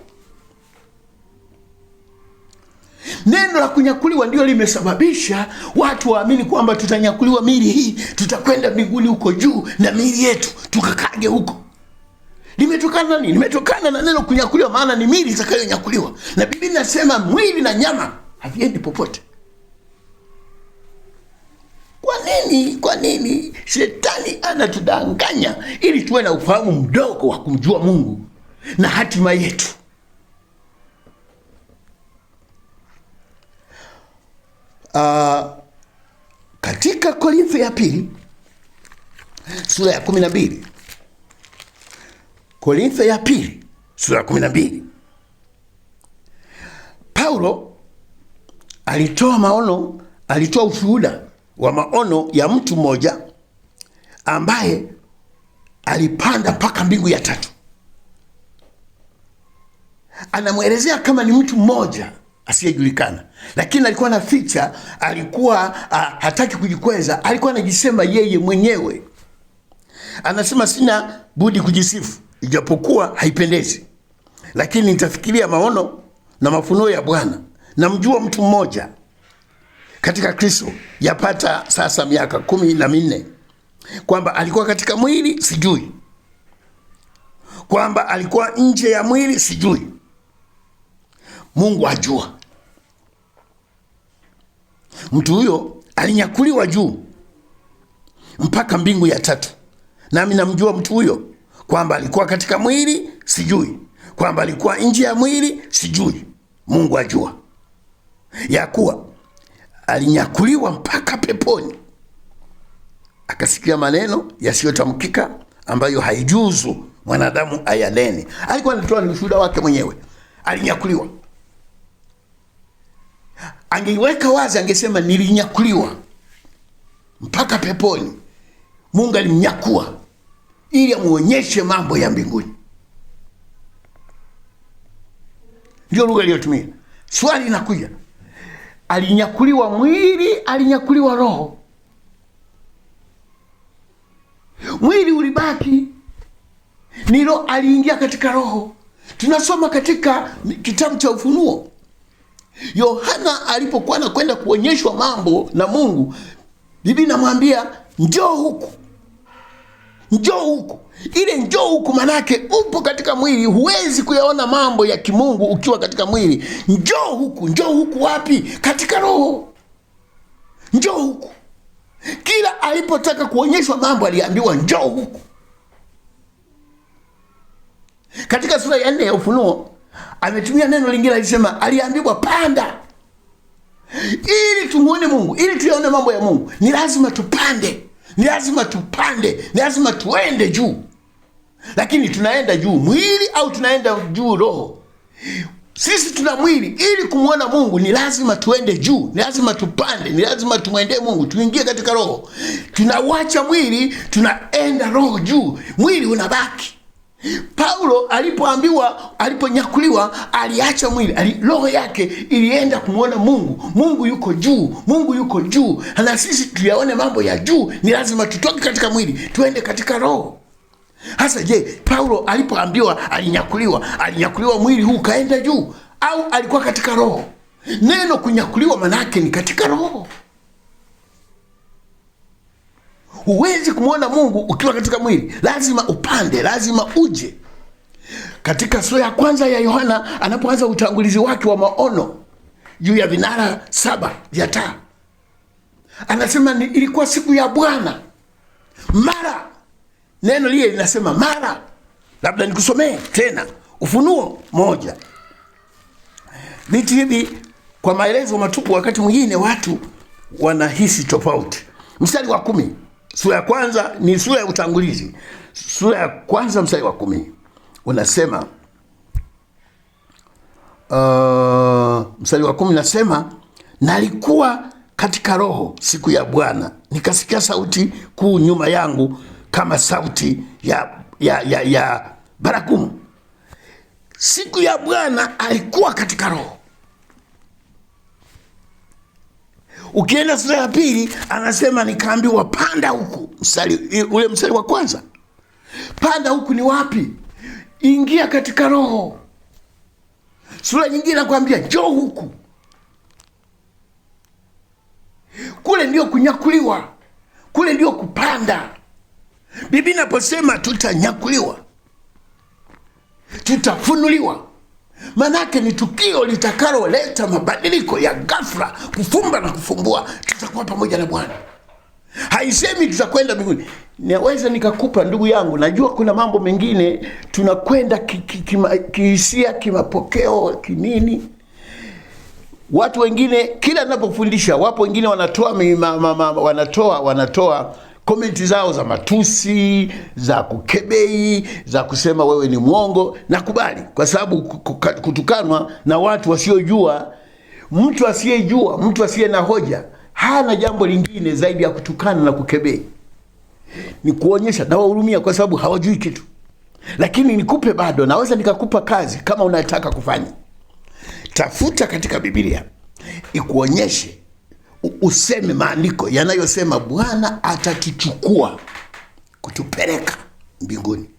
Neno la kunyakuliwa ndio limesababisha watu waamini kwamba tutanyakuliwa miili hii, tutakwenda mbinguni huko juu na miili yetu tukakage huko. Limetokana na nini? Limetokana na neno kunyakuliwa, maana ni miili itakayonyakuliwa. Na Biblia inasema mwili na nyama haviendi popote. Kwa nini shetani anatudanganya ili tuwe na ufahamu mdogo wa kumjua Mungu na hatima yetu? Katika Korintho ya pili sura ya 12, Korintho ya pili sura ya 12, Paulo alitoa ushuhuda wa maono ya mtu mmoja ambaye alipanda mpaka mbingu ya tatu. Anamwelezea kama ni mtu mmoja asiyejulikana, lakini alikuwa na ficha, alikuwa hataki kujikweza, alikuwa anajisema yeye mwenyewe. Anasema sina budi kujisifu, ijapokuwa haipendezi, lakini nitafikiria maono na mafunuo ya Bwana. Namjua mtu mmoja katika Kristo yapata sasa miaka 14, kwamba alikuwa katika mwili sijui, kwamba alikuwa nje ya mwili sijui, Mungu ajua. Mtu huyo alinyakuliwa juu mpaka mbingu ya tatu. Nami namjua mtu huyo, kwamba alikuwa katika mwili sijui, kwamba alikuwa nje ya mwili sijui, Mungu ajua. Ya kuwa alinyakuliwa mpaka peponi, akasikia maneno yasiyotamkika ambayo haijuzu mwanadamu ayanene. Alikuwa anatoa ushuhuda wake mwenyewe. Alinyakuliwa. Angeiweka wazi, angesema nilinyakuliwa mpaka peponi. Mungu alimnyakua ili amuonyeshe mambo ya mbinguni. Ndio lugha aliyotumia. Swali linakuja, alinyakuliwa mwili, alinyakuliwa roho. Mwili ulibaki, nilo aliingia katika roho. Tunasoma katika kitabu cha Ufunuo, Yohana alipokuwa anakwenda kuonyeshwa mambo na Mungu, Biblia inamwambia njoo huku, njoo huku. Ile njoo huku manake upo katika mwili, huwezi kuyaona mambo ya kimungu ukiwa katika mwili. Njoo huku. Njoo huku wapi? Katika roho. Njoo huku. Kila alipotaka kuonyeshwa mambo aliambiwa njoo huku. Katika sura ya 4 ya Ufunuo ametumia neno lingine, alisema aliambiwa panda. Ili tumuone Mungu, ili tuyaone mambo ya Mungu, ni lazima tupande. Ni lazima tupande, ni lazima tuende juu. Lakini tunaenda juu mwili au tunaenda juu roho? Sisi tuna mwili, ili kumuona Mungu ni lazima tuende juu, ni lazima tupande, ni lazima tumwendee Mungu, tuingie katika roho. Tunawacha mwili, tunaenda roho juu, mwili unabaki. Paulo aliponyakuliwa aliacha mwili, roho yake ilienda kumuona Mungu. Mungu yuko juu, Mungu yuko juu. Na sisi tuyaone mambo ya juu, ni lazima tutoke katika mwili tuende katika roho. Hasa je, Paulo alipoambiwa alinyakuliwa mwili huu kaenda juu, au alikuwa katika roho? Neno kunyakuliwa manake ni katika roho. Huwezi kumuona Mungu ukiwa katika mwili, lazima upande, lazima uje. Katika sura ya 1 ya Yohana anapoanza utangulizi wake wa maono juu ya vinara 7 vya taa, anasema ilikuwa siku ya Bwana. Mara neno lile linasema mara. Labda nikusomee tena Ufunuo 1. Vitu hivi kwa maelezo matupu wakati mwingine watu wanahisi tofauti. Mstari wa 10, sura ya 1 ni sura ya utangulizi. Sura ya 1 mstari wa 10 unasema mstari wa 10 nasema, nalikuwa katika roho siku ya Bwana, nikasikia sauti kuu nyuma yangu kama sauti ya baragumu. Siku ya Bwana alikuwa katika roho. Ukienda sura ya 2 anasema nikaambiwa panda huku. Mstari wa 1. Panda huku ni wapi? Ingia katika roho. Sura nyingine nakwambia njoo huku. Kule ndio kunyakuliwa, kule ndio kupanda. Biblia inaposema tutanyakuliwa, tutafunuliwa, manake ni tukio litakaloleta mabadiliko ya ghafla, kufumba na kufumbua. Tutakuwa pamoja na Bwana. Haisemi tutakwenda mbinguni. Naweza nikakupa ndugu yangu, najua kuna mambo mengine tunakwenda kihisia, kimapokeo, kinini. Watu wengine kila ninapofundisha, wapo wengine wanatoa komenti zao za matusi, za kukebei, za kusema wewe ni mwongo. Nakubali, kwa sababu kutukanwa na watu wasiojua, mtu asiyejua, mtu asiye na hoja hana jambo lingine zaidi ya kutukana na kukebei. Ni kuonyesha na wahurumia kwa sababu hawajui kitu. Lakini nikupe bado, naweza nikakupa kazi kama unataka kufanya. Tafuta katika Biblia ikuonyeshe, useme maandiko yanayosema Bwana atatuchukua kutupeleka mbinguni,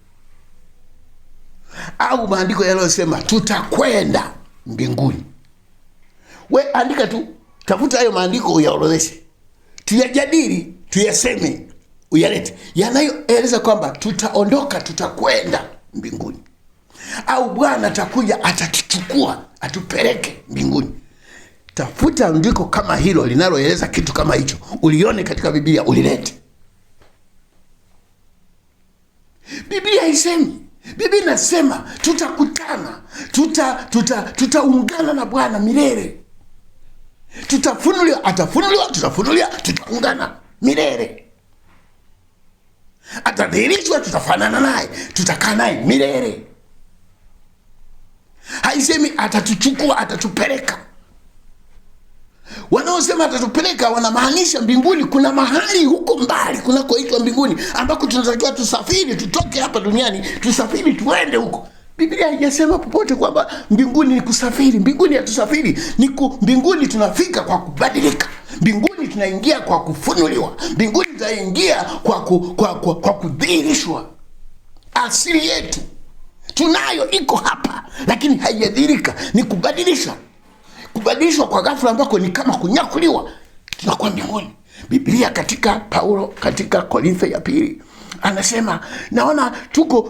au maandiko yanayosema tutakwenda mbinguni. We andika tu, tafuta hayo maandiko uyaorodheshe, tuyajadili, tuyaseme, uyalete yanayoeleza kwamba tutaondoka, tutakwenda mbinguni, au Bwana atakuja atatuchukua atupeleke mbinguni. Tafuta andiko kama hilo linaloeleza kitu kama hicho, ulione katika Biblia, ulilete. Biblia haisemi. Biblia inasema tutakutana, tutaungana na Bwana milele. Tutafunuliwa, atafunuliwa, tutafunuliwa, tutaungana milele. Atadhihirishwa, tutafanana naye, tutakaa naye milele. Haisemi atatuchukua, atatupeleka. Wanaosema atatupeleka wanamaanisha mbinguni. Kuna mahali huko mbali kunakoitwa mbinguni, ambako tunatakiwa tusafiri, tutoke hapa duniani, tusafiri tuende huko. Biblia haijasema popote kwamba mbinguni ni kusafiri. Mbinguni hatusafiri, mbinguni tunafika kwa kubadilika. Mbinguni tunaingia kwa kufunuliwa. Mbinguni tunaingia kwa kudhihirishwa. Asili yetu tunayo, iko hapa, lakini haijadhihirika. Ni kubadilishwa kwa ghafla, ambako ni kama kunyakuliwa, tunakuwa mbinguni. Biblia katika Paulo katika Korintho ya pili anasema, naona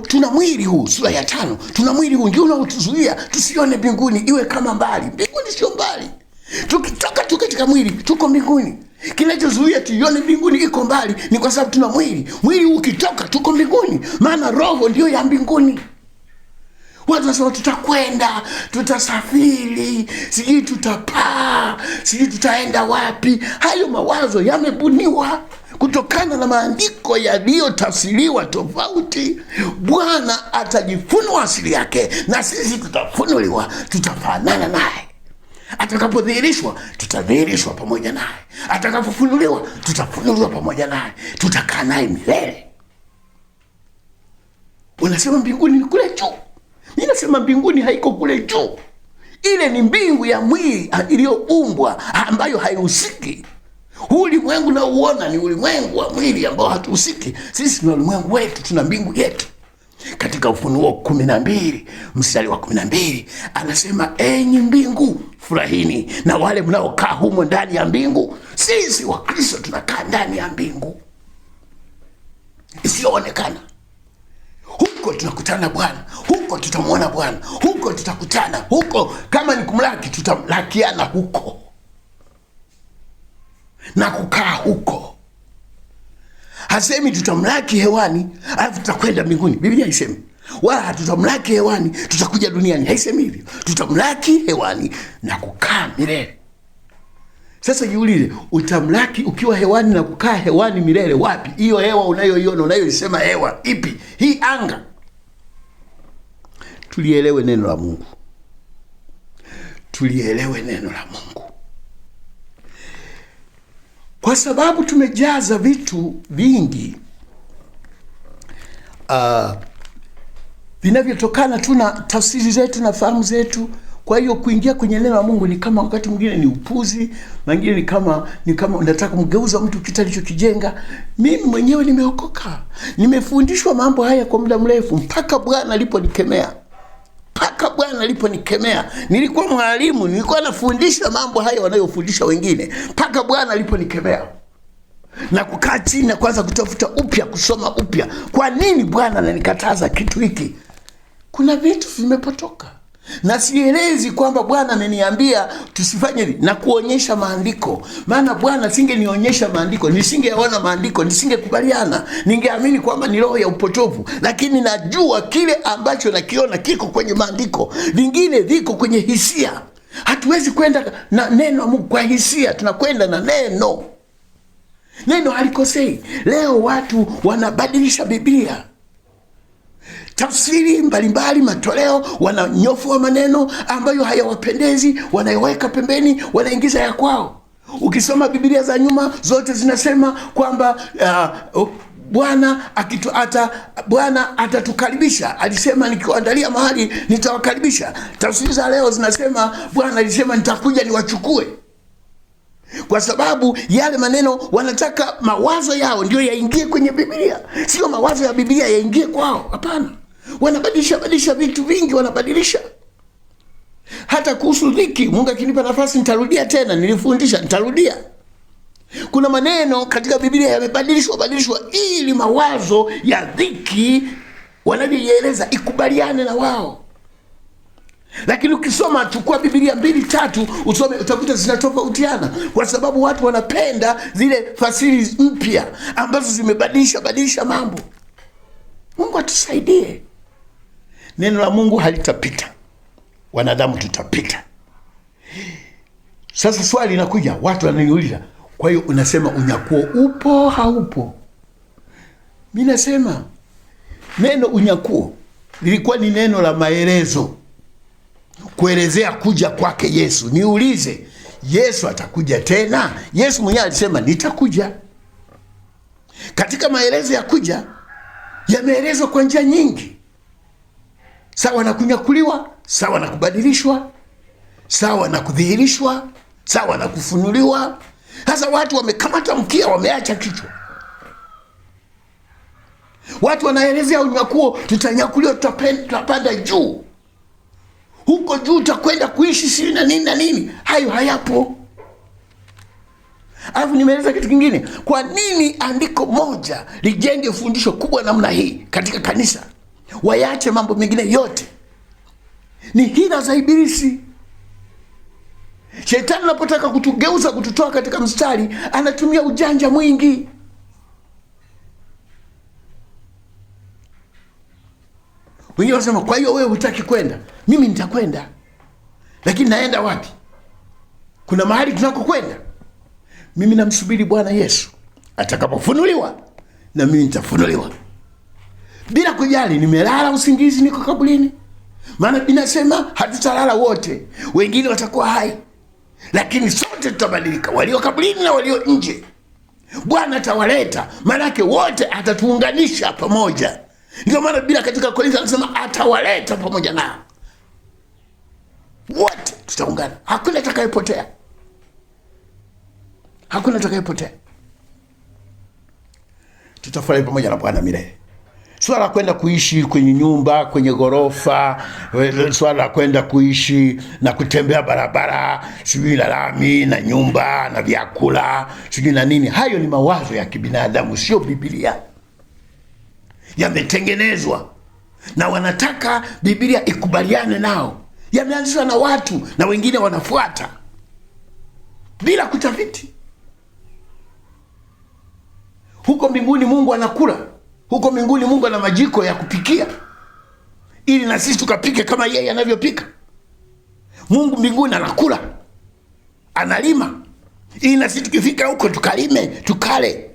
tuna mwili huu, sura ya 5, tuna mwili huu ndio unaotuzuia tusione mbinguni, iwe kama mbali. Mbinguni sio mbali. Tukitoka tu katika mwili tuko mbinguni. Kinachozuia tuione mbinguni iko mbali ni kwa sababu tuna mwili. Mwili ukitoka tuko mbinguni, maana roho ndio ya mbinguni. Watu wanasema tutakwenda, tutasafiri, sijui tutapaa, sijui tutaenda wapi. Hayo mawazo yamebuniwa kutokana na maandiko yaliyotafsiriwa tofauti. Bwana atajifunua asili yake, na sisi tutafunuliwa, tutafanana naye. Atakapodhihirishwa, tutadhihirishwa pamoja naye. Atakapofunuliwa, tutafunuliwa pamoja naye, tutakaa naye milele. Unasema mbinguni ni kule juu. Mimi nasema mbinguni haiko kule juu. Ile ni mbingu ya mwili iliyoumbwa, ambayo haihusiki. Ulimwengu na uona ni ulimwengu wa mwili ambao hatuhusiki. Sisi tuna ulimwengu wetu, tuna mbingu yetu. Katika Ufunuo 12 mstari wa 12 anasema, enyi mbingu furahini na wale mnaokaa humo ndani ya mbingu. Sisi wa Kristo tunakaa ndani ya mbingu isiyoonekana. Huko tunakutana na Bwana, huko tutamwona Bwana, huko tutakutana, huko kama ni kumlaki tutamlakiana huko na kukaa huko. Hasemi tutamlaki hewani alafu tutakwenda mbinguni. Biblia haisemi. Wala hatutamlaki hewani tutakuja duniani. Haisemi hivyo. Tutamlaki hewani na kukaa milele. Sasa jiulize, utamlaki ukiwa hewani na kukaa hewani milele wapi? Hiyo hewa unayoiona, unayoisema hewa ipi? Hii anga. Tulielewe neno la Mungu. Tulielewe neno la Mungu. Kwa sababu tumejaza vitu vingi vinavyotokana tu na tafsiri zetu na fahamu zetu. Kwa hiyo kuingia kwenye neno la Mungu ni kama wakati mwingine ni upuzi, mwingine ni kama unataka kumgeuza mtu kitu alichokijenga. Mimi mwenyewe nimeokoka. Nimefundishwa mambo haya kwa muda mrefu mpaka Bwana aliponikemea. Nilikuwa mwalimu, nilikuwa nafundisha mambo haya wanayofundisha wengine mpaka Bwana aliponikemea. Na kukaa chini na kwanza kutafuta upya, kusoma upya. Kwa nini Bwana ananikataza kitu hiki? Kuna vitu vimepotoka. Na sielezi kwamba Bwana ameniambia tusifanye hivi na kuonyesha maandiko. Maana Bwana singenionyesha maandiko, nisingeona maandiko, nisingekubaliana. Ningeamini kwamba ni roho ya upotovu. Lakini najua kile ambacho nakiona kiko kwenye maandiko. Vingine viko kwenye hisia. Hatuwezi kwenda na neno Mungu kwa hisia, tunakwenda na neno. Neno halikosei. Leo watu wanabadilisha Biblia. Tafsiri mbalimbali, matoleo, wananyofua maneno ambayo hayawapendezi, wanayoweka pembeni, wanaingiza ya kwao. Ukisoma Biblia za nyuma zote zinasema kwamba Bwana atatukaribisha. Alisema nikiwaandalia mahali nitawakaribisha. Tafsiri za leo zinasema Bwana alisema nitakuja niwachukue. Kwa sababu yale maneno wanataka mawazo yao ndio yaingie kwenye Biblia. Sio mawazo ya Biblia yaingie kwao. Hapana. Wanabadilisha vitu vingi, wanabadilisha. Hata kuhusu dhiki, Mungu akinipa nafasi nitarudia tena, nilifundisha nitarudia. Kuna maneno katika Biblia yamebadilishwa ili mawazo ya dhiki wanavyoeleza ikubaliane na wao. Lakini ukisoma chukua Biblia 2-3 usome, utakuta zinatofautiana kwa sababu watu wanapenda zile fasiri mpya ambazo zimebadilisha mambo. Mungu atusaidie. Neno la Mungu halitapita. Wanadamu tutapita. Sasa swali linakuja, watu wananiuliza, kwa hiyo unasema unyakuo upo haupo? Mimi nasema neno unyakuo lilikuwa ni neno la maelezo, kuelezea kuja kwake Yesu. Niulize, Yesu atakuja tena? Yesu mwenyewe alisema nitakuja. Katika maelezo ya kuja yameelezwa kwa njia nyingi. sawa na kunyakuliwa, sawa na kubadilishwa, sawa na kudhihirishwa, sawa na kufunuliwa. Sasa watu wamekamata mkia, wameacha kichwa. Watu wanaelezea unyakuo, tutanyakuliwa, tutapanda juu, huko juu utakwenda kuishi siri na nini na nini. Hayo hayapo. Alafu nimeeleza kitu kingine. Kwa nini andiko moja lijenge fundisho kubwa namna hii katika kanisa, wayache mambo mengine yote? Ni hila za Ibilisi. Shetani anapotaka kutugeuza, kututoa katika mstari, anatumia ujanja mwingi. Wengine wanasema, kwa hiyo wewe hutaki kwenda, mimi nitakwenda. Lakini naenda wapi? Kuna mahali tunakokwenda. Mimi namsubiri Bwana Yesu atakapofunuliwa, na mimi nitafunuliwa, bila kujali nimelala usingizi, niko kaburini. Maana inasema hatutalala wote, wengine watakuwa hai, lakini sote tutabadilika, walio kaburini na walio nje. Bwana atawaleta, maanake wote atatuunganisha pamoja. Ndio maana bila katika Korintho anasema atawaleta pamoja nao. Wote tutaungana, hakuna atakayepotea, hakuna atakayepotea. Tutafurahi pamoja na Bwana milele. Swala kwenda kuishi kwenye nyumba, kwenye ghorofa, swala kwenda kuishi na kutembea barabara, sijui na lami na nyumba na vyakula, sijui na nini, hayo ni mawazo ya kibinadamu, sio Biblia. Yametengenezwa na wanataka Biblia ikubaliane nao. Yameanzishwa na watu na wengine wanafuata bila kutafiti. Huko mbinguni Mungu anakula. Huko mbinguni Mungu ana majiko ya kupikia, ili na sisi tukapike kama yeye anavyopika. Mungu mbinguni anakula, analima, ili na sisi tukifika huko tukalime, tukale.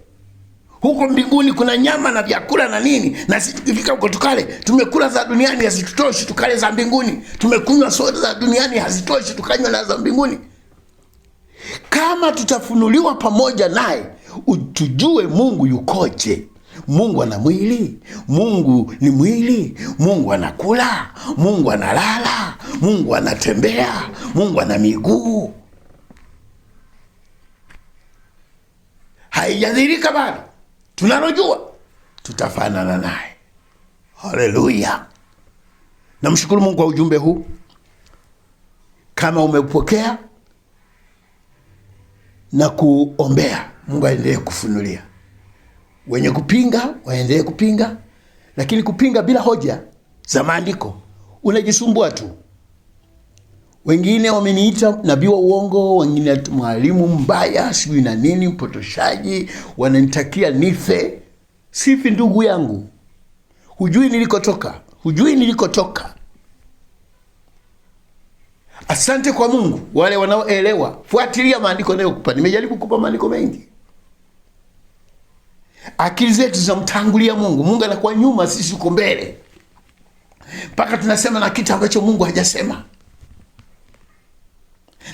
Huko mbinguni kuna nyama na vyakula na nini, na sisi tukifika huko tukale. Tumekula za duniani hazitutoshi, tukale za mbinguni. Tumekunywa soda za duniani hazitoshi, tukanywa na za mbinguni. Kama tutafunuliwa pamoja naye, tujue Mungu yukoje. Mungu ana mwili, Mungu ni mwili, Mungu anakula, Mungu analala, Mungu anatembea, Mungu ana miguu. Haijadhihirika bado. Tunalojua tutafanana naye. Haleluya. Namshukuru Mungu kwa ujumbe huu. Kama umepokea na kuombea, Mungu aendelee kufunulia. Wenye kupinga waendelee kupinga, lakini kupinga bila hoja za maandiko, unajisumbua tu. Wengine wameniita nabii wa uongo, wengine mwalimu mbaya, sijui na nini, mpotoshaji, wananitakia nife. Sifi ndugu yangu. Hujui nilikotoka, hujui nilikotoka. Asante kwa Mungu. Wale wanaoelewa, fuatilia maandiko nayokupa. Nimejaribu kukupa maandiko mengi. Akili zetu zinamtangulia Mungu. Mungu anakuwa nyuma, sisi uko mbele. Mpaka tunasema na kitu ambacho Mungu hajasema.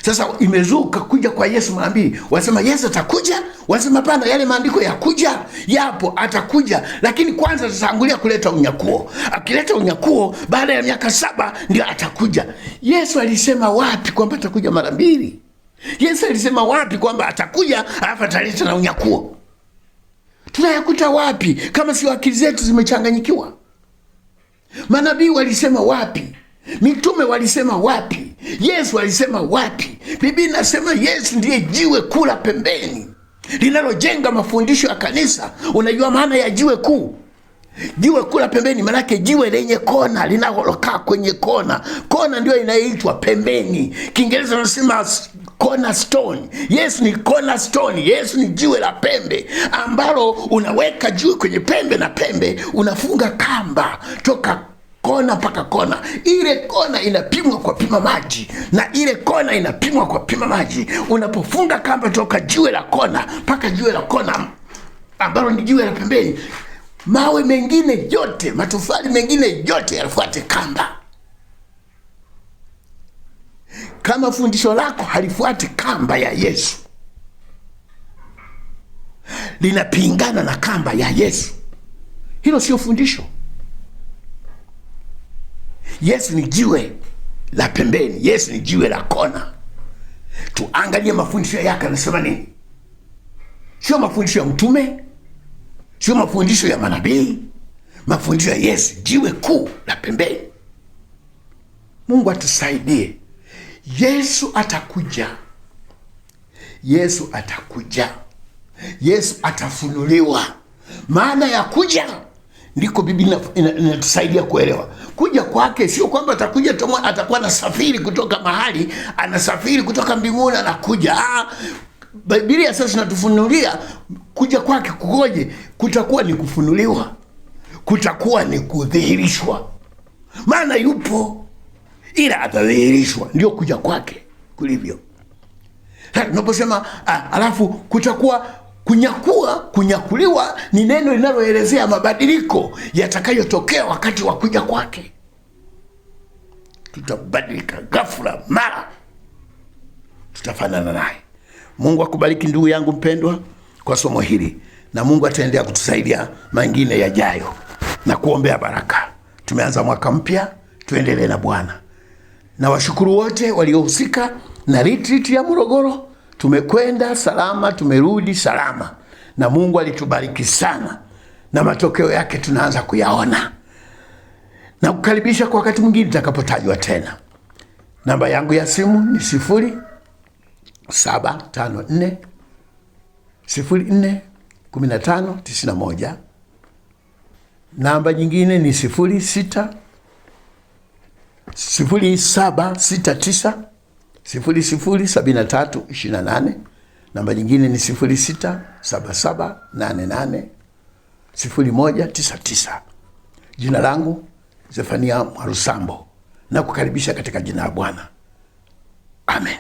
Sasa imezuka kuja kwa Yesu mara mbili. Wasema Yesu atakuja, wasema pana, yale maandiko ya kuja yapo, atakuja, lakini kwanza tutatangulia kuleta unyakuo. Akileta unyakuo baada ya miaka 7 ndio atakuja. Yesu alisema wapi kwamba atakuja mara mbili? Yesu alisema wapi kwamba atakuja alafu ataleta na unyakuo? Tunayakuta wapi kama si akili zetu zimechanganyikiwa? Manabii walisema wapi? Mitume walisema wapi? Yesu alisema wapi? Biblia inasema Yesu ndiye jiwe kuu la pembeni linalojenga mafundisho ya kanisa. Unajua maana ya jiwe kuu? Jiwe kuu la pembeni maana jiwe lenye kona, linalokaa kwenye kona. Kona ndio inaitwa pembeni. Kiingereza wanasema cornerstone. Yesu ni cornerstone. Yesu ni jiwe la pembe ambalo unaweka jiwe kwenye pembe, na pembe unafunga kamba toka kona mpaka kona. Ile kona inapimwa kwa pima maji, na ile kona inapimwa kwa pima maji. Unapofunga kamba toka jiwe la kona mpaka jiwe la kona ambalo ni jiwe la pembeni, mawe mengine yote, matofali mengine yote yafuate kamba. Kama fundisho lako halifuati kamba ya Yesu, linapingana na kamba ya Yesu, hilo sio fundisho. Yesu ni jiwe la pembeni, Yesu ni jiwe la kona. Tuangalie mafundisho yake anasema nini. Sio mafundisho ya mtume, sio mafundisho ya manabii, mafundisho ya Yesu, jiwe kuu la pembeni. Mungu atusaidie. Yesu atakuja, Yesu atakuja, Yesu atafunuliwa. Maana ya kuja ndiko Biblia inatusaidia kuelewa. Kuja kwake sio kwamba atakuja atakuwa anasafiri kutoka mahali, anasafiri kutoka mbinguni anakuja. Biblia sasa inatufunulia kuja kwake kukoje. Kutakuwa ni kufunuliwa, kutakuwa ni kudhihirishwa. Maana yupo, ila atadhihirishwa, ndio kuja kwake kulivyo. Tunaposema alafu kutakuwa kunyakuliwa ni neno linaloelezea mabadiliko yatakayotokea wakati wa kuja kwake. Tutabadilika ghafla, mara tutafanana naye. Mungu akubariki ndugu yangu mpendwa kwa somo hili, na Mungu ataendelea kutusaidia mengine yajayo na kuombea baraka. Tumeanza mwaka mpya, tuendelee na Bwana. Na washukuru wote waliohusika na retreat ya Morogoro. Tumekwenda salama, tumerudi salama, na Mungu alitubariki sana, na matokeo yake tunaanza kuyaona. Na kukaribisha kwa wakati mwingine nitakapotajwa tena. Namba yangu ya simu ni 0754 04 1591. Namba nyingine ni 0769 007328. Namba nyingine ni 0677880199. Jina langu Zefania Mwarusambo, na kukaribisha katika jina la Bwana. Amen.